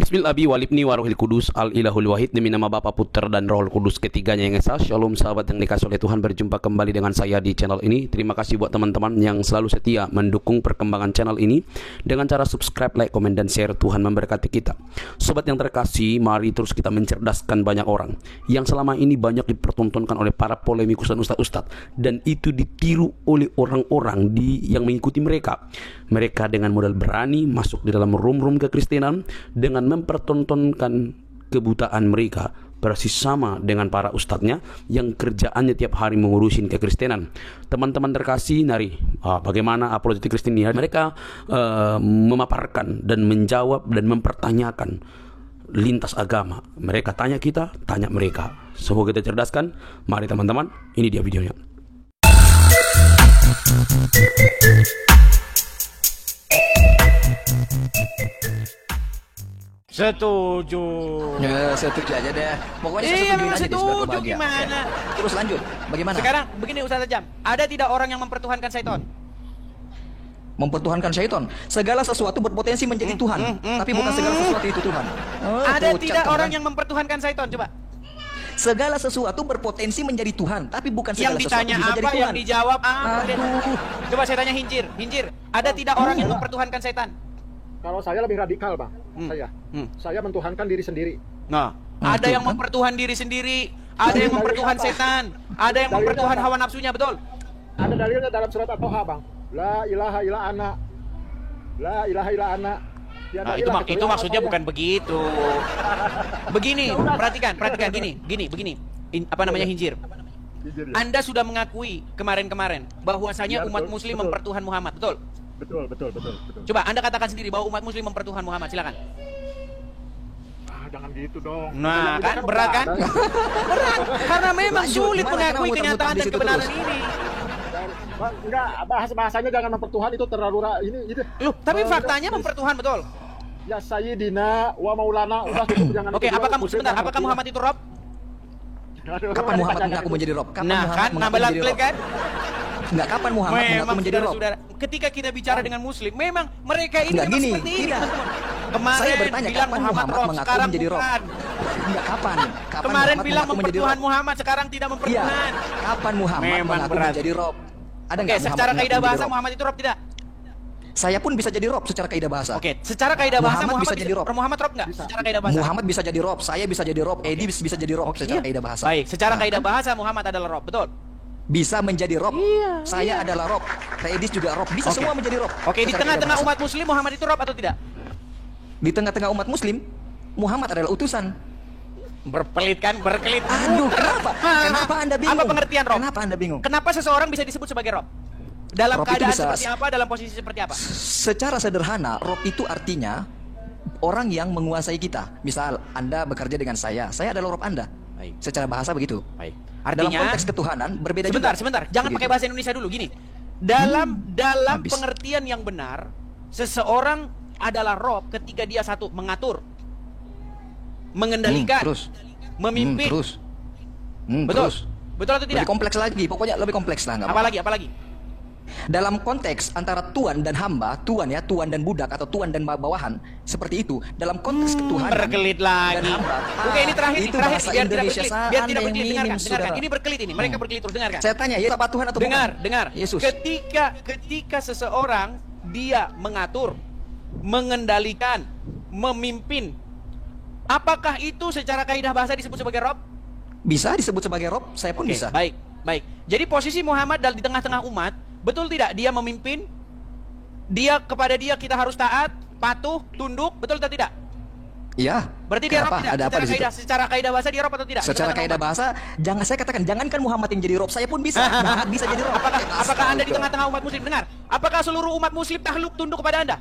Bismillah abi walibni warohil kudus al ilahul wahid demi nama Bapa Putra dan Roh Kudus ketiganya yang esa. Shalom sahabat yang dikasih oleh Tuhan, berjumpa kembali dengan saya di channel ini. Terima kasih buat teman-teman yang selalu setia mendukung perkembangan channel ini dengan cara subscribe, like, komen, dan share. Tuhan memberkati kita. Sobat yang terkasih, mari terus kita mencerdaskan banyak orang yang selama ini banyak dipertontonkan oleh para polemikus dan ustaz-ustaz, dan itu ditiru oleh orang-orang yang mengikuti mereka. Mereka dengan modal berani masuk di dalam room-room kekristenan dengan mempertontonkan kebutaan mereka, persis sama dengan para ustadznya yang kerjaannya tiap hari mengurusin kekristenan. Teman-teman terkasih, bagaimana apologetik Kristen ini? Mereka memaparkan dan menjawab dan mempertanyakan lintas agama. Mereka tanya kita, tanya mereka. Semoga kita cerdaskan. Mari teman-teman, ini dia videonya. Setuju. Ya, setuju aja deh. Pokoknya saya Iya, setujuin aja deh, biar setuju bahagia. gimana? Ya. Terus lanjut. Bagaimana? Sekarang begini Ustaz Tajam, ada tidak orang yang mempertuhankan syaitan? Mempertuhankan syaitan. Segala sesuatu berpotensi menjadi Tuhan, tapi bukan segala sesuatu itu Tuhan. Ada Pucat tidak kamu, orang kan? yang mempertuhankan syaitan? Coba. Segala sesuatu berpotensi menjadi Tuhan, tapi bukan segala Yang sesuatu ditanya bisa jadi apa, Tuhan. yang dijawab apa? Aduh. Coba saya tanya Hinjir. Ada tidak orang yang mempertuhankan syaitan? Kalau saya lebih radikal, Bang. Saya mentuhankan diri sendiri. Nah, Nah, ada itu yang kan. mempertuhan diri sendiri, ada yang mempertuhan setan, ada yang Dalilnya mempertuhan apa? hawa nafsunya, betul? Ada dalilnya dalam surat At-Toha, Bang. La ilaha illa ana. La ilaha illa ana. Tiada Nah, ilah itu kecuali maksudnya Allah. bukan begitu. Begini, perhatikan gini. Apa namanya Hinjir? Jujur, ya. Anda sudah mengakui kemarin-kemarin bahwasanya Ya, umat betul, muslim betul. mempertuhan Muhammad, betul? Betul. Coba Anda katakan sendiri bahwa umat muslim mempertuhan Muhammad, silakan. Jangan gitu dong. Nah, Jangan kan gitu, berat kan? Berat, karena memang Lanjut, sulit gimana? mengakui Kenapa kenyataan muter-muter dan di situ kebenaran terus? ini. Bang, enggak, bahasanya jangan mempertuhan, itu terlalu ini. Loh, tapi Oh, faktanya enggak. mempertuhan, betul? Ya sayyidina wa maulana, udah cukup, jangan. Oke, apakah Muhammad itu Rob? Kapan Muhammad mengaku menjadi Rob? Kapan Nah, Muhammad kan mengaku nambah menjadi klik Rob? kan? Enggak, kapan Muhammad mengaku Memang menjadi Rob? saudara-saudara, ketika kita bicara dengan muslim, memang mereka ini Enggak, memang gini, seperti ini, tidak. teman-teman. Kemarin Saya bertanya, bilang kapan Muhammad Rob, mengaku sekarang menjadi Rob? bukan. Enggak, kapan? Kapan Kemarin Muhammad bilang mengaku menjadi mempertuhan Rob? Muhammad, sekarang tidak Iya. mempertuhan. Kapan Muhammad Memang mengaku berat. menjadi Rob? Ada Oke, enggak secara Muhammad kaidah mengaku bahasa menjadi Rob? Muhammad itu Rob tidak? Saya pun bisa jadi Rob secara kaidah bahasa. Oke, secara kaidah bahasa Muhammad bisa jadi Rob. Muhammad Rob enggak? Secara kaidah bahasa. Muhammad bisa jadi Rob, saya bisa jadi Rob, Edi bisa jadi Rob secara Iya. kaidah bahasa. Baik, secara Nah, kaidah bahasa Muhammad adalah Rob, betul? bisa menjadi Rob. Iya, Saya adalah Rob. Edis juga Rob. Bisa Oke. semua menjadi Rob. Oke, di Secara tengah-tengah kaidah umat muslim Muhammad itu Rob atau tidak? bahasa. Di tengah-tengah umat muslim, Muhammad adalah utusan. Berkelit kan, berkelit. Aduh, kenapa? Kenapa Anda bingung? Apa pengertian Rob? Kenapa Anda bingung? Kenapa seseorang bisa disebut sebagai Rob? Dalam Rob itu keadaan bisa- seperti apa, dalam posisi seperti apa? Secara sederhana, Rob itu artinya orang yang menguasai kita. Misal Anda bekerja dengan saya adalah Rob Anda. Baik. Secara bahasa begitu. Baik. Dalam Artinya, konteks ketuhanan berbeda sebentar, juga. sebentar. Jangan Begitu. pakai bahasa Indonesia dulu. Gini, dalam habis. pengertian yang benar, seseorang adalah Rob ketika dia satu mengatur, mengendalikan, terus. memimpin. Terus. Betul, Terus. betul atau tidak? Lebih kompleks lagi. Pokoknya lebih kompleks lah. nggak Apalagi, apalagi. Dalam konteks antara tuan dan hamba, tuan dan budak atau tuan dan bawahan, seperti itu. Dalam konteks ketuhanan Berkelit lagi. dan hamba. Oke, ini terakhir, itu terakhir. bahasa Biar tidak Indonesia berkelit, Anda biar tidak yang berkelit. minim, Dengarkan. saudara. Ini berkelit ini. Mereka berkelit terus. Dengarkan. Saya tanya, Yesus apa Tuhan atau Dengar, bukan? dengar. Yesus. Ketika seseorang dia mengatur, mengendalikan, memimpin, apakah itu secara kaidah bahasa disebut sebagai Rob? Bisa disebut sebagai Rob, saya pun Oke, bisa. baik, baik. Jadi posisi Muhammad di tengah-tengah umat, betul tidak? Dia memimpin, kepada dia kita harus taat, patuh, tunduk, betul atau tidak? Iya. Berarti dia Rob Kenapa? tidak? Ada apa di situ? Secara kaidah bahasa dia Rob atau tidak? Di Secara tengah-tengah kaidah umat. bahasa, jangan saya katakan, jangankan Muhammad yang jadi Rob, saya pun bisa. Muhammad bisa jadi Rob. Apakah Anda di tengah-tengah umat muslim? Dengar, apakah seluruh umat muslim takluk tunduk kepada Anda?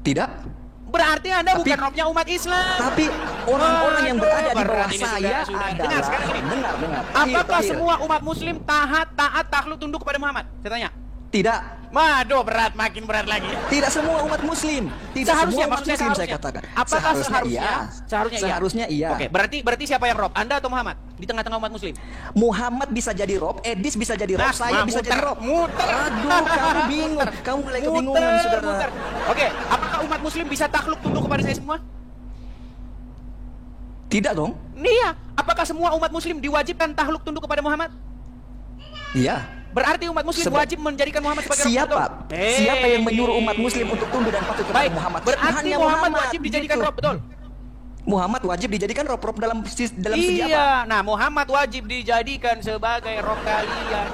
Tidak. Berarti Anda Tapi- bukan Robnya umat Islam. Tapi orang-orang yang Aduh, berada di bawah berat ini, saya sudah. adalah Dengar sekarang gini. Dengar. Apakah Terakhir. semua umat muslim taat, takluk, tunduk kepada Muhammad? Saya tanya. Tidak. Waduh, berat, makin berat lagi. Tidak semua umat muslim. Tidak Seharusnya, semua umat maksudnya muslim saya seharusnya. katakan. Apakah seharusnya? iya. Seharusnya iya. Seharusnya iya. Oke, berarti siapa yang Rob? Anda atau Muhammad? Di tengah-tengah umat muslim. Muhammad bisa jadi Rob, Edis bisa jadi Rob, saya bisa jadi Rob. Muter. Aduh, kamu bingung. Kamu mulai kebingungan, saudara. Muter. Oke, apakah umat muslim bisa takluk tunduk kepada saya semua? Tidak dong. Iya. Apakah semua umat muslim diwajibkan tahluk tunduk kepada Muhammad? Iya. Berarti umat muslim wajib menjadikan Muhammad sebagai Rabb. Siapa? Siapa yang menyuruh umat muslim untuk tunduk dan patuh kepada Baik, Muhammad? berarti Hanya Muhammad wajib dijadikan gitu. Rabb, betul? Muhammad wajib dijadikan Rob dalam segi apa? Iya, nah Muhammad wajib dijadikan sebagai Rob kalian.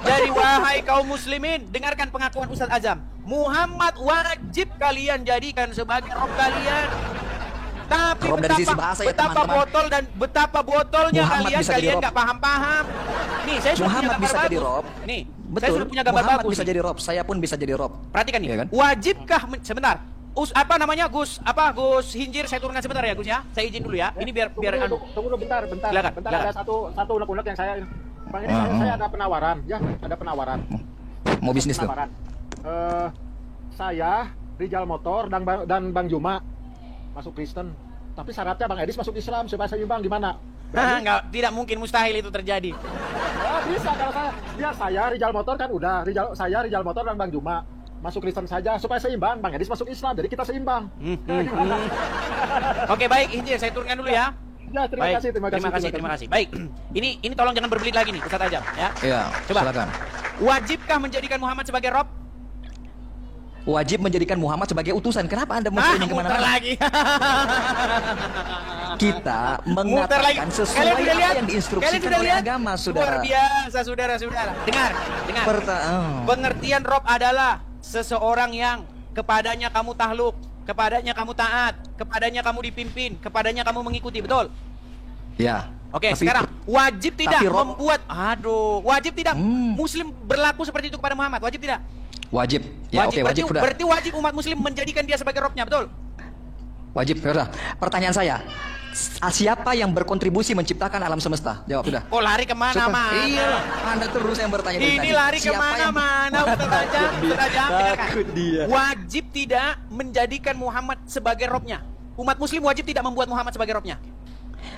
Jadi wahai kaum muslimin, dengarkan pengakuan Ustaz Azam. Muhammad wajib kalian jadikan sebagai Rob kalian. Tapi Rob dari sisi bahasa ya, teman-teman. betapa botolnya Muhammad bisa jadi kalian Rob. nggak paham-paham. Nih, saya sudah Muhammad punya gambar bisa jadi bagus. Rob. Nih, Betul. saya sudah punya gambar Muhammad bagus. bisa nih. jadi Rob, saya pun bisa jadi Rob. Perhatikan nih. Iya kan? Wajibkah sebentar. Gus Gus Hinjir, saya turunkan sebentar ya Gus ya. Saya izin dulu ya. Ini biar anu. Tunggu dulu bentar. Silakan, Bentar, silakan. ada satu unek-unek yang saya Bang, ini saya ada penawaran, ya, ada penawaran. Mau bisnis tuh. Penawaran. Saya Rijal Motor dan Bang Juma masuk Kristen. Tapi syaratnya Bang Edis masuk Islam supaya seimbang, gimana? Enggak, tidak mungkin, mustahil itu terjadi. Bisa kalau saya Rijal Motor kan udah, saya Rijal Motor dan Bang Juma masuk Kristen saja supaya seimbang. Bang Edis masuk Islam, jadi kita seimbang. Gimana? Oke, baik, Hinjir, saya turunkan dulu ya. Ya, terima kasih. Baik. Ini tolong jangan berbelit lagi nih, Ustaz Ajam, ya. Iya, Coba. silakan. Wajibkah menjadikan Muhammad sebagai Rob? Wajib menjadikan Muhammad sebagai utusan. Kenapa Anda mesti Muter kemana-mana? lagi. Kita Muter lagi. mengatakan sesuai Kalian sudah apa lihat? yang diinstruksikan Kalian sudah oleh lihat? agama, Luar saudara. biasa, saudara-saudara. Dengar. Pengertian Rob adalah seseorang yang kepadanya kamu tahluk, kepadanya kamu taat, kepadanya kamu dipimpin, kepadanya kamu mengikuti, betul? Ya. Oke, Tapi- sekarang wajib tidak tapi Rob- membuat wajib tidak muslim berlaku seperti itu kepada Muhammad, wajib tidak? Wajib. Ya, oke, wajib sudah. Berarti wajib umat muslim menjadikan dia sebagai Robnya, betul? Wajib, sudah. Pertanyaan saya, siapa yang berkontribusi menciptakan alam semesta? Jawab sudah. Kok lari kemana-mana? Iya, Anda terus yang bertanya dari Ini tadi. lari Siapa yang- kemana-mana, Ustaz Ajam, dengarkan. Takut dia. Wajib tidak menjadikan Muhammad sebagai Robnya. Umat muslim wajib tidak membuat Muhammad sebagai Robnya.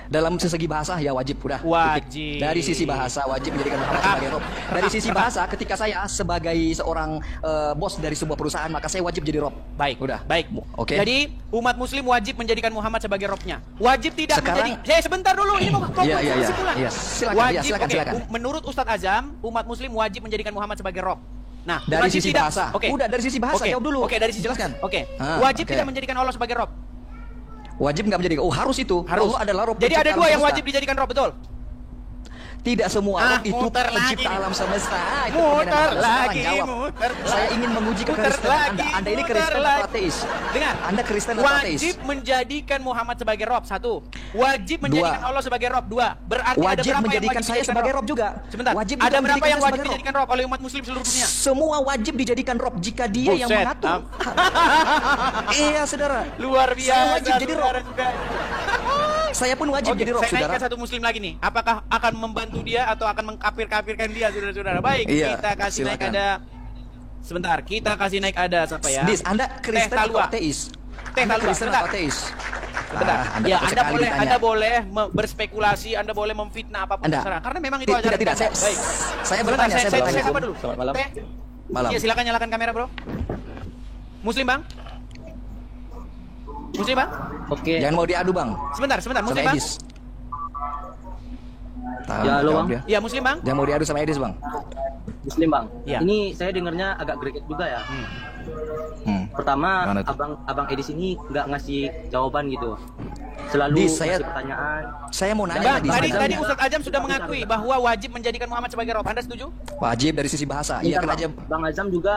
Dalam segi bahasa ya wajib, udah. Wajib. Titik. Dari sisi bahasa wajib menjadikan Muhammad Rekam. sebagai Rob. Dari sisi bahasa, ketika saya sebagai seorang bos dari sebuah perusahaan, maka saya wajib jadi Rob. Baik, Udah. baik. Oke. Jadi umat muslim wajib menjadikan Muhammad sebagai Robnya. Wajib tidak Sekarang- menjadi. Sebentar dulu, ini mau Iya, iya, iya. kesimpulan. Iya, silakan, Wajib, iya, silakan, oke. silakan. Menurut Ustadz Azam, umat muslim wajib menjadikan Muhammad sebagai Rob. Nah, Dari wajib sisi tidak- bahasa. Oke. Udah, dari sisi bahasa, Oke. jawab dulu. Oke, dari sisi Jelaskan. Oke. Ah, Wajib oke. tidak menjadikan Allah sebagai Rob. Wajib nggak menjadikan. Oh, harus itu. Harus. Allah adalah Rob. Jadi ada pencipta dua alam yang semesta. wajib dijadikan Rob, betul? Tidak semua Rob itu muter pencipta lagi. alam semesta. Itu Muter pertanyaan Anda. Sekarang lagi, jawab. muter Saya ingin menguji muter kekristenan lagi, Anda. Anda ini muter Kristen lagi. atau ateis? Dengar. Anda Kristen atau ateis? Wajib menjadikan Muhammad sebagai Rob, satu. Wajib menjadikan Allah sebagai Rob, dua. Berarti ada Wajib berapa yang menjadikan wajib saya dijadikan sebagai Rob juga. Sebentar. Wajib Ada juga berapa menjadikan yang saya wajib sebagai dijadikan Rob oleh umat muslim seluruh dunia? Semua wajib dijadikan Rob jika dia yang Buset, mengatur. Iya, saudara. Luar biasa. Saya wajib jadi Rob. saudara-saudara. Saya pun wajib Oke, jadi Rob, saya saudara. naikkan satu muslim lagi nih. Apakah akan membantu dia atau akan mengkafir-kafirkan dia, saudara-saudara? Baik, Iya, kita kasih naik silakan. ada. Sebentar, kita kasih naik ada siapa ya? Dis, Anda Kristen atau Talua. ateis? Teh Anda Talua, Kristen sebentar. atau ateis? Sebentar. Anda Ya, takut Anda sekali boleh, ditanya. Anda boleh berspekulasi, Anda boleh memfitnah apapun Anda. terserah. Karena memang itu ajaran Tidak, Anda. Baik. saya Sebentar, bertanya, saya bertanya. Saya sapa dulu. Selamat malam. Teh. Malam. Iya, silakan nyalakan kamera, Bro. Muslim, Bang? Muslim, Bang? Oke. Jangan mau diadu, Bang. Sebentar, Sama Muslim, Bang? Edis. Tahu, Ya, halo, jawab Bang. dia. Iya, Muslim, Bang? Jangan mau diadu sama Edis, Bang. Muslim bang. Iya. Ini saya dengarnya agak greget juga ya. Pertama, Gimana tuh? abang Edis ini nggak ngasih jawaban gitu. Selalu Dis, saya- ngasih pertanyaan. Saya mau nanya Bang, tadi. tadi Ustadz Ajam sudah mengakui bahwa wajib menjadikan Muhammad sebagai Rob. Anda setuju? Wajib dari sisi bahasa. Iya Bentar, kan bang. aja. Bang Azam juga,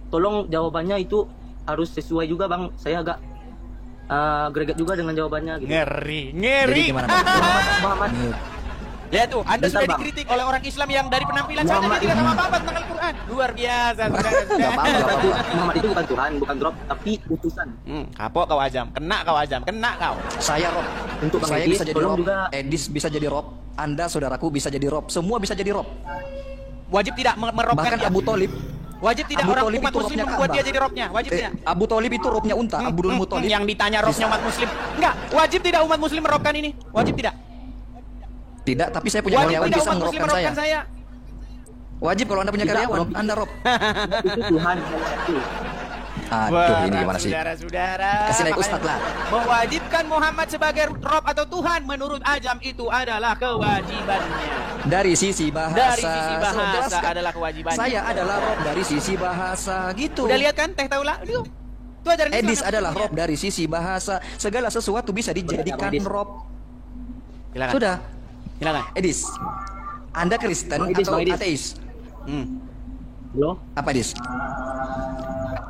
tolong jawabannya itu harus sesuai juga bang. Saya agak greget juga dengan jawabannya gitu. Ngeri, Jadi gimana, Bang? Muhammad, Ya tuh, Anda Bentar, sudah Bang. dikritik oleh orang Islam yang dari penampilan saja dia Muhammad. tidak tahu apa-apa tentang Al-Quran. Luar biasa. Nggak apa-apa. Muhammad itu bukan Tuhan, bukan Rob, tapi utusan. Kapok kau Azam, kena kau Azam, kena kau. Saya Rob. Untuk Bang saya Edis, bisa jadi tolong Rob. juga- Edis bisa jadi Rob. Anda saudaraku bisa jadi Rob. Semua bisa jadi Rob. Wajib tidak merobkan Bahkan dia. Abu Tholib. Wajib tidak Abu orang Tholib umat itu muslim robnya membuat dia Ka'bah. jadi robnya. Wajib tidak. Abu Tholib itu robnya unta. Abdul Muthalib. Yang ditanya robnya umat muslim. Enggak, wajib tidak umat muslim merobkan ini. Wajib tidak. Tidak, tapi saya punya Wajib karyawan tidak bisa umat muslim merobkan merobkan saya. saya. Wajib kalau Anda punya Tidak, karyawan, Rob. Anda Rob. Itu Tuhan yang satu. Aduh, ini gimana sih? Saudara-saudara, Kasih naik makanya ustadz lah. mewajibkan Muhammad sebagai Rob atau Tuhan menurut Ajam itu adalah kewajibannya. Dari sisi bahasa. Dari sisi bahasa Jelaskan. adalah kewajibannya. Saya adalah Rob dari sisi bahasa gitu. Udah lihat kan Teh Taula? Itu ajaran Islam Edis yang adalah sesungguhnya. Rob dari sisi bahasa. Segala sesuatu bisa dijadikan Edis. Rob. Silakan. Sudah. Silakan. Edis, Anda Kristen Edis, atau Edis. ateis? Loh, Apa Edis?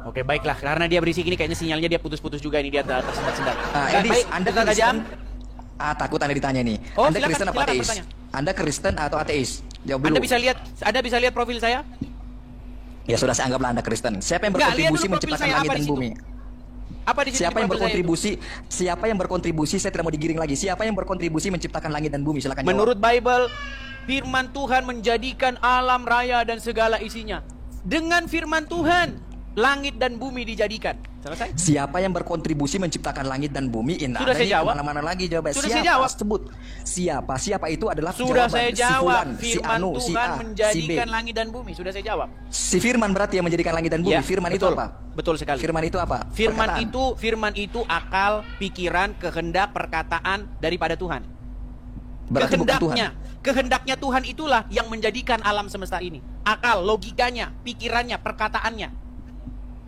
Oke, baiklah. Karena dia berisik ini kayaknya sinyalnya dia putus-putus juga ini, dia tersendat-sendat. Edis, Baik, Anda Ustaz Kristen? Ajam, Takut Anda ditanya nih. Oh, Anda silakan, Kristen apa silakan ateis? bertanya. Anda Kristen atau ateis? Jawab dulu. Anda bisa lihat profil saya? Ya sudah, saya anggaplah Anda Kristen. Siapa yang Enggak, lihat berkontribusi dulu profil menciptakan saya, langit apa di dan situ? bumi? Apa di situ Siapa di yang profil saya itu? berkontribusi? Siapa yang berkontribusi? Saya tidak mau digiring lagi. Siapa yang berkontribusi menciptakan langit dan bumi? Silakan jawab. Menurut Bible, firman Tuhan menjadikan alam raya dan segala isinya. Dengan firman Tuhan, langit dan bumi dijadikan. Selesai? Siapa yang berkontribusi menciptakan langit dan bumi? Sudah saya jawab. Mana-mana lagi jawabannya. Sudah Siapa? saya jawab. Sebut. Siapa? Siapa itu adalah Sudah jawaban. saya Si jawab. Fulan, si Firman Anu, si Tuhan A, menjadikan si B. langit dan bumi. Sudah saya jawab. Si Firman berarti yang menjadikan langit dan bumi. Ya, Firman betul. itu apa? Betul sekali. Firman itu apa? Firman Perkataan. itu akal, pikiran, kehendak, perkataan daripada Tuhan. Berarti bukan Tuhan. Kehendaknya Tuhan itulah yang menjadikan alam semesta ini. Akal, logikanya, pikirannya, perkataannya.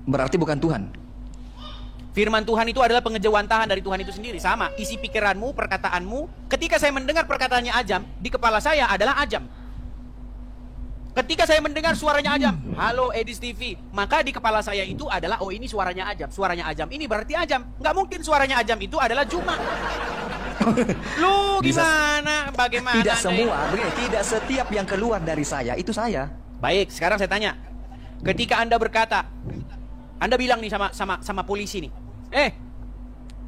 Berarti bukan Tuhan. Firman Tuhan itu adalah pengejawantahan dari Tuhan itu sendiri. Sama, isi pikiranmu, perkataanmu. Ketika saya mendengar perkataannya Ajam, di kepala saya adalah Ajam. Ketika saya mendengar suaranya Ajam, halo Edis TV, maka di kepala saya itu adalah, oh ini suaranya Ajam. Suaranya Ajam ini berarti Ajam. Nggak mungkin suaranya Ajam itu adalah Juma. Lu gimana? Bagaimana? Tidak Anda semua, begini, tidak setiap yang keluar dari saya itu saya. Baik, sekarang saya tanya. Ketika Anda berkata, Anda bilang nih sama polisi nih,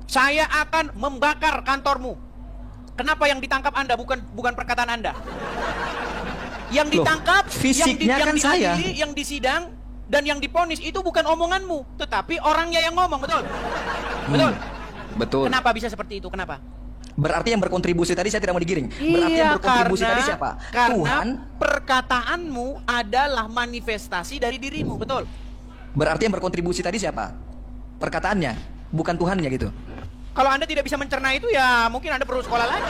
saya akan membakar kantormu. Kenapa yang ditangkap Anda bukan perkataan Anda? Yang Loh, ditangkap, fisiknya yang kan saya. diadili, yang disidang, dan yang diponis itu bukan omonganmu, tetapi orangnya yang ngomong, betul? Betul? Betul. Kenapa bisa seperti itu? Kenapa? Berarti yang berkontribusi tadi saya tidak mau digiring. Berarti yang berkontribusi tadi siapa? Karena Tuhan. perkataanmu adalah manifestasi dari dirimu, betul? Berarti yang berkontribusi tadi siapa? Perkataannya, bukan Tuhannya gitu. Kalau Anda tidak bisa mencerna itu, ya mungkin Anda perlu sekolah lagi.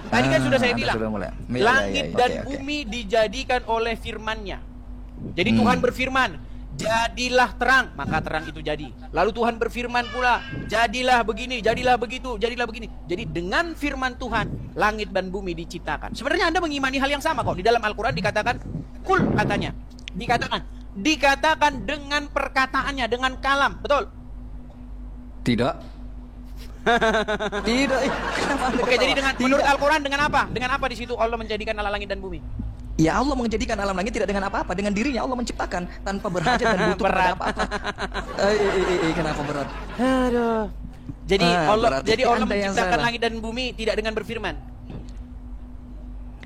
Tadi kan sudah saya Anda bilang, sudah mulai. Ya, langit ya, ya. dan Oke, oke. bumi dijadikan oleh firman-Nya. Jadi Tuhan berfirman, jadilah terang, maka terang itu jadi. Lalu Tuhan berfirman pula, jadilah begini, jadilah begitu, jadilah begini. Jadi dengan firman Tuhan, langit dan bumi diciptakan. Sebenarnya Anda mengimani hal yang sama kok. Di dalam Al-Quran dikatakan, kul katanya. Dikatakan dengan perkataannya, dengan kalam, betul? Tidak. Tidak. Kenapa Anda Oke, ketawa? jadi dengan Tidak. menurut Al-Quran dengan apa? Dengan apa di situ Allah menjadikan ala langit dan bumi? Ya Allah menjadikan alam langit tidak dengan apa-apa, dengan dirinya Allah menciptakan tanpa berhajat dan butuh kepada Berat. apa-apa. Kenapa berat? Aduh. Jadi Berarti Allah Anda yang menciptakan salah. langit dan bumi tidak dengan berfirman.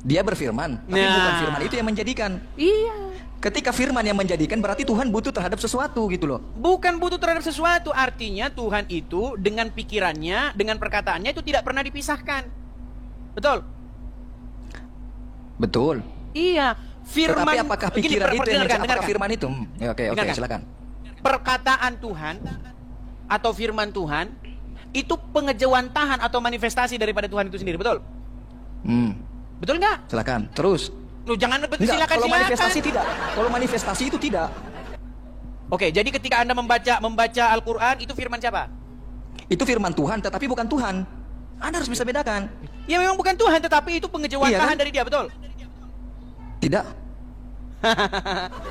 Dia berfirman, tapi Nah. bukan firman itu yang menjadikan. Iya. Ketika firman yang menjadikan berarti Tuhan butuh terhadap sesuatu gitu loh. Bukan butuh terhadap sesuatu, artinya Tuhan itu dengan pikirannya, dengan perkataannya itu tidak pernah dipisahkan. Betul? Betul. Iya. Firman. Tetapi apakah Begini, pikiran itu yang dengarkan, apakah dengarkan. firman itu? Ya, oke, Dengarkan. silakan. Perkataan Tuhan atau firman Tuhan itu pengejawantahan atau manifestasi daripada Tuhan itu sendiri, betul? Betul nggak? Silakan. Terus. Lu jangan Enggak, silakan. kalau manifestasi tidak. Kalau manifestasi itu tidak. Oke, jadi ketika Anda membaca Al-Qur'an itu firman siapa? Itu firman Tuhan tetapi bukan Tuhan. Anda harus bisa bedakan. Ya memang bukan Tuhan, tetapi itu pengejawantahan Iya kan? dari dia, betul? Tidak.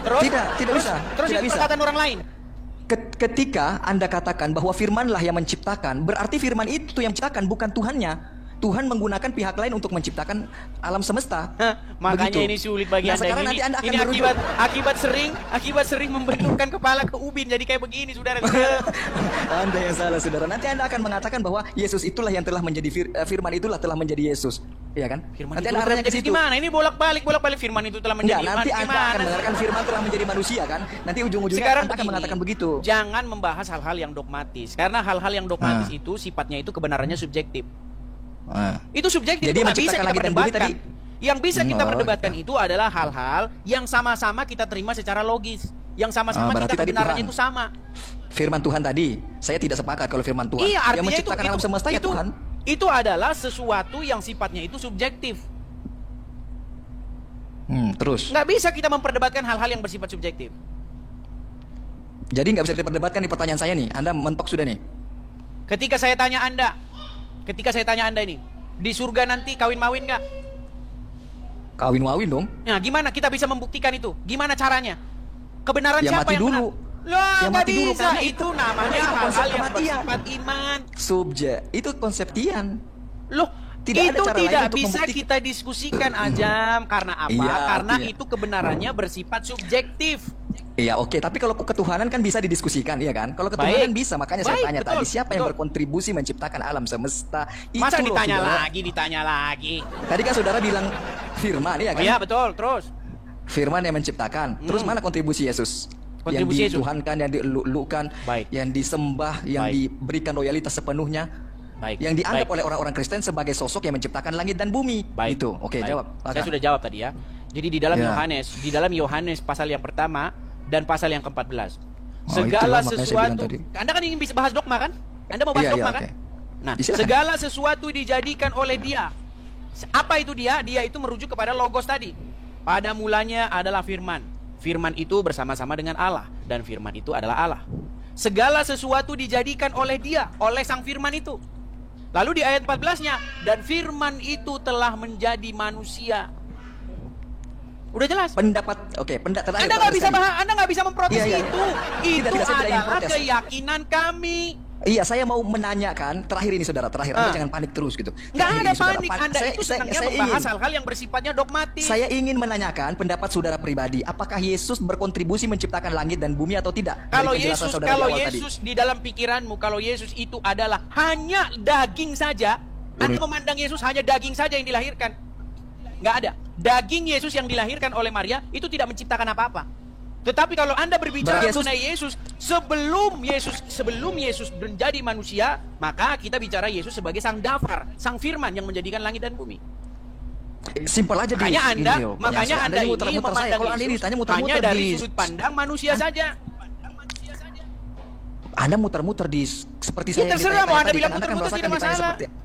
Terus? Tidak bisa. Terus Tidak itu bisa. perkataan orang lain. Ketika Anda katakan bahwa firmanlah yang menciptakan, berarti firman itu yang menciptakan bukan Tuhannya. Tuhan menggunakan pihak lain untuk menciptakan alam semesta. Makanya Begitu. ini sulit bagi Nah, Anda sekarang ini. nanti Anda akan Ini merujuk. akibat sering membenturkan kepala ke ubin jadi kayak begini, saudara. Anda yang salah, saudara. Nanti Anda akan mengatakan bahwa Yesus itulah yang telah menjadi firman itulah telah menjadi Yesus. Iya kan? Firman Nanti itu Anda telah arahnya ke menjadi situ. gimana? Ini bolak-balik firman itu telah menjadi Enggak, nanti Anda gimana? akan mendengarkan firman telah menjadi manusia kan? Nanti ujung-ujungnya Sekarang Anda akan begini, mengatakan begitu. Jangan membahas hal-hal yang dogmatis. Karena hal-hal yang dogmatis itu sifatnya itu kebenarannya subjektif. Itu subjektif, Jadi itu nggak bisa menciptakan kita langit dan bumi perdebatkan. tadi. Yang bisa kita Oh, perdebatkan iya. itu adalah hal-hal yang sama-sama kita terima secara logis. yang sama-sama berarti kita tadi kebenarannya Tuhan. itu sama. Firman Tuhan tadi, saya tidak sepakat kalau firman Tuhan Iya, yang artinya menciptakan alam semesta ya Tuhan. Itu adalah sesuatu yang sifatnya itu subjektif. Terus. Nggak bisa kita memperdebatkan hal-hal yang bersifat subjektif. Jadi nggak bisa diperdebatkan di pertanyaan saya nih. Anda mentok sudah nih. Ketika saya tanya Anda ini, di surga nanti kawin-mawin nggak? Kawin-wawin dong. Nah, gimana kita bisa membuktikan itu? Gimana caranya? Kebenaran Ya, siapa mati yang dulu. benar? Loh, Ya, nggak mati dulu, bisa. karena Itu namanya itu hal-hal konsep yang kematian. bersifat iman. Subjek itu konseptian. Loh, Tidak ada itu cara lain tidak untuk bisa membuktikan. kita diskusikan, Ajam. Karena apa? Iya, Karena artinya. itu kebenarannya bersifat subjektif. Iya, oke, tapi kalau ketuhanan kan bisa didiskusikan, iya kan? Kalau ketuhanan Baik. bisa, makanya saya Baik, tanya betul, tadi siapa yang betul. berkontribusi menciptakan alam semesta? Masa Itu loh, ditanya saudara. ditanya lagi. Tadi kan saudara bilang firman, iya kan? Iya, betul. Terus Firman yang menciptakan. Terus mana kontribusi Yesus? Kontribusi yang dituhankan, yang dielulukan, Baik. yang disembah, yang Baik. diberikan loyalitas sepenuhnya, baik. yang dianggap baik. oleh orang-orang Kristen sebagai sosok yang menciptakan langit dan bumi. Baik. Itu, oke, Baik. jawab. Saya Maka. sudah jawab tadi ya. Jadi di dalam Ya. Yohanes pasal yang pertama dan pasal yang ke-14. Oh, Segala itulah makanya saya sesuatu. bilang tadi. Anda kan ingin bisa bahas dogma kan? Anda mau bahas Iya, dogma iya, kan? oke. Nah, Silakan. segala sesuatu dijadikan oleh Dia. Apa itu Dia? Dia itu merujuk kepada logos tadi. Pada mulanya adalah firman. Firman itu bersama-sama dengan Allah dan firman itu adalah Allah. Segala sesuatu dijadikan oleh Dia, oleh sang firman itu. Lalu di ayat 14-nya, dan firman itu telah menjadi manusia. Udah jelas. Pendapat, oke, pendapat terakhir. Anda nggak bisa tadi. Anda nggak bisa memprotes Iya, iya. itu. Tidak, Itu saya tidak ingin adalah protes. keyakinan kami. Iya, saya mau menanyakan terakhir ini saudara, terakhir Anda jangan panik terus gitu. Nggak Terakhir ada ini, saudara, panik. Anda itu senangnya saya membahas ingin- hal-hal yang bersifatnya dogmatis. Saya ingin menanyakan pendapat saudara pribadi, apakah Yesus berkontribusi menciptakan langit dan bumi atau tidak? Dari Kalau penjelasan Yesus, saudara di kalau awal Yesus di dalam pikiranmu, kalau Yesus itu adalah hanya daging saja, Anda memandang Yesus hanya daging saja yang dilahirkan. Nggak ada. Daging Yesus yang dilahirkan oleh Maria itu tidak menciptakan apa-apa. Tetapi kalau Anda berbicara Berarti mengenai Yesus sebelum Yesus menjadi manusia, maka kita bicara Yesus sebagai sang dafar, sang firman yang menjadikan langit dan bumi. Simpel aja di Makanya Anda, ini, loh. makanya Penjelasan Anda ini ini muter-muter saya. memandang Kalau Anda ini Yesus tanya hanya muter-muter dari di sudut pandang manusia saja. Anda muter-muter di seperti Ya, saya. terserah, mau Anda tadi, bilang kan muter-muter merasakan tidak ditanya masalah. seperti-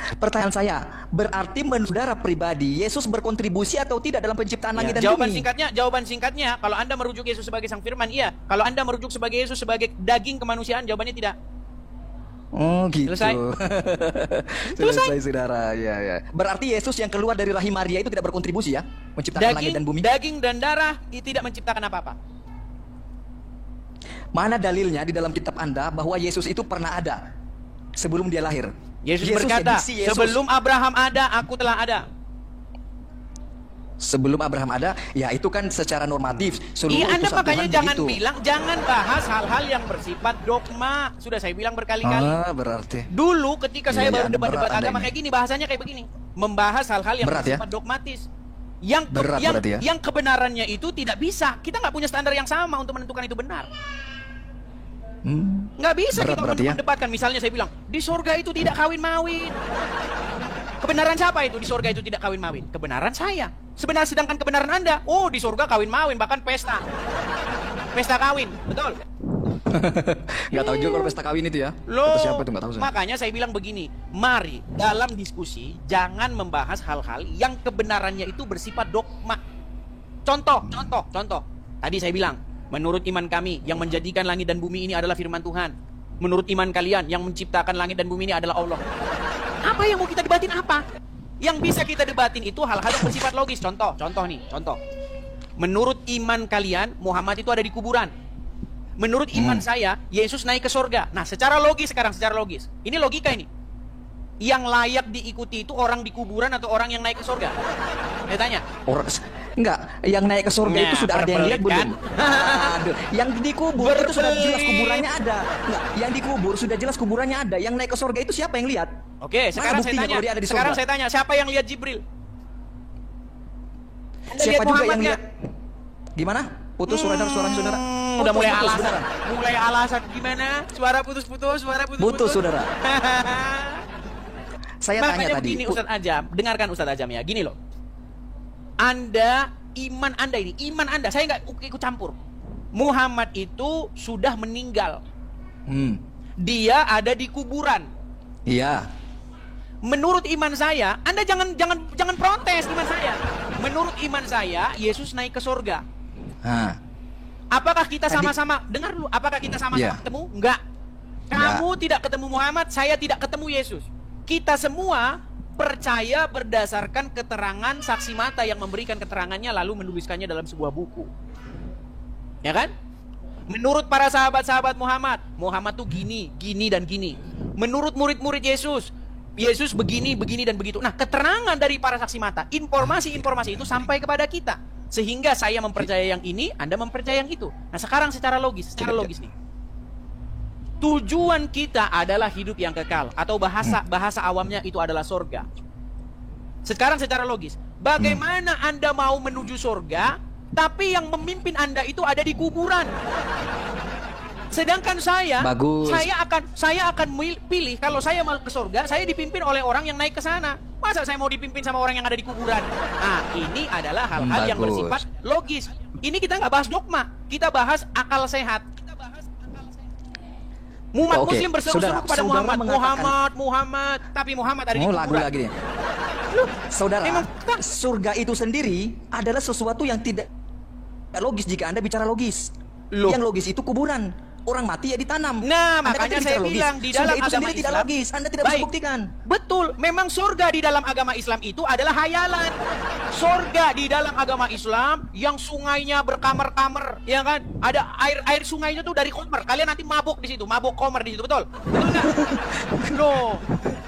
Pertanyaan saya, berarti menurut saudara pribadi Yesus berkontribusi atau tidak dalam penciptaan langit dan Jawaban bumi? jawaban singkatnya, kalau Anda merujuk Yesus sebagai sang firman, iya. Kalau Anda merujuk sebagai Yesus sebagai daging kemanusiaan, jawabannya tidak. Oh gitu. Selesai. Selesai saudara. Ya, ya. Berarti Yesus yang keluar dari rahim Maria itu tidak berkontribusi ya menciptakan langit dan bumi? Daging dan darah tidak menciptakan apa-apa. Mana dalilnya di dalam kitab Anda bahwa Yesus itu pernah ada sebelum dia lahir? Yesus ya, berkata, diksi Yesus. sebelum Abraham ada, aku telah ada. Sebelum Abraham ada, ya itu kan secara normatif. Seluruh Iya, Anda utusan makanya Tuhan jangan begitu. jangan bahas hal-hal yang bersifat dogma. Sudah saya bilang berkali-kali. Berarti. Dulu ketika saya Iya, baru Anda debat-debat berat Anda agama ini. kayak gini, bahasanya kayak begini. Membahas hal-hal yang Berat ya? bersifat dogmatis. Yang Berat berarti ya? yang kebenarannya itu tidak bisa. Kita nggak punya standar yang sama untuk menentukan itu benar. Nggak bisa Berat kita berarti ya? mendebatkan. Misalnya saya bilang, di surga itu tidak kawin-mawin. Kebenaran siapa itu? Di surga itu tidak kawin-mawin. Kebenaran saya. Sebenarnya sedangkan kebenaran Anda, oh di surga kawin-mawin, bahkan pesta. Pesta kawin, betul. Nggak tahu juga kalau pesta kawin itu ya. Loh, Kata siapa itu nggak tahu saya. makanya saya bilang begini, mari dalam diskusi jangan membahas hal-hal yang kebenarannya itu bersifat dogma. Contoh. Tadi saya bilang, menurut iman kami yang menjadikan langit dan bumi ini adalah firman Tuhan. Menurut iman kalian yang menciptakan langit dan bumi ini adalah Allah. Apa yang mau kita debatin apa? Yang bisa kita debatin itu hal-hal yang bersifat logis. Contoh. Menurut iman kalian, Muhammad itu ada di kuburan. Menurut iman saya, Yesus naik ke surga. Nah, secara logis. Ini logika ini. Yang layak diikuti itu orang di kuburan atau orang yang naik ke surga? Saya tanya. Enggak, yang naik ke surga Nah, itu sudah ada yang lihat berbelit, belum? Aduh, yang dikubur itu sudah jelas kuburannya ada. Enggak, yang dikubur sudah jelas kuburannya ada. Yang naik ke surga itu siapa yang lihat? Oke, sekarang saya buktinya tanya. kalau dia ada di Sekarang surga? saya tanya, siapa yang lihat Jibril? Anda Siapa lihat juga Muhammad yang nggak? lihat? Gimana? Putus suara saudara. Udah mulai Putus, alasan. saudara. Mulai alasan gimana? Suara putus-putus. Putus, saudara. Saya tanya Makanya tadi. begini Ustadz Ajam, dengarkan Ustadz Ajam ya. Gini loh. Iman Anda, saya nggak ikut campur. Muhammad itu sudah meninggal. Dia ada di kuburan. Iya. Menurut iman saya, Anda jangan protes iman saya. Menurut iman saya, Yesus naik ke surga. Apakah kita sama-sama dengar dulu? Apakah kita sama-sama ketemu? Enggak. Kamu tidak ketemu Muhammad, saya tidak ketemu Yesus. Kita semua percaya berdasarkan keterangan saksi mata yang memberikan keterangannya lalu menuliskannya dalam sebuah buku. Ya kan? Menurut para sahabat-sahabat Muhammad, Muhammad tuh gini, gini dan gini. Menurut murid-murid Yesus, Yesus begini, begini dan begitu. Nah, keterangan dari para saksi mata, informasi-informasi itu sampai kepada kita. Sehingga saya mempercayai yang ini, Anda mempercayai yang itu. Nah, sekarang secara logis nih. Tujuan kita adalah hidup yang kekal, atau bahasa awamnya itu adalah surga. Sekarang secara logis, bagaimana Anda mau menuju surga, tapi yang memimpin Anda itu ada di kuburan? Sedangkan saya akan pilih kalau saya mau ke surga, saya dipimpin oleh orang yang naik ke sana. Masa saya mau dipimpin sama orang yang ada di kuburan? Nah, ini adalah hal-hal yang bersifat logis. Ini kita nggak bahas dogma, kita bahas akal sehat. Umat Muslim berseru-seru kepada Muhammad, tapi Muhammad ada di kuburan. Lagu lagi nih. Saudara, surga itu sendiri adalah sesuatu yang tidak logis jika Anda bicara logis. Yang logis itu kuburan. Orang mati ya ditanam. Nah, makanya saya bilang di dalam itu agama Islam tidak logis. Anda tidak bisa buktikan. Betul, memang surga di dalam agama Islam itu adalah hayalan. Surga di dalam agama Islam yang sungainya berkamar-kamar, ya kan? Ada air sungainya tuh dari komer. Kalian nanti mabuk di situ, mabuk komer di situ, betul? Betul nggak? No.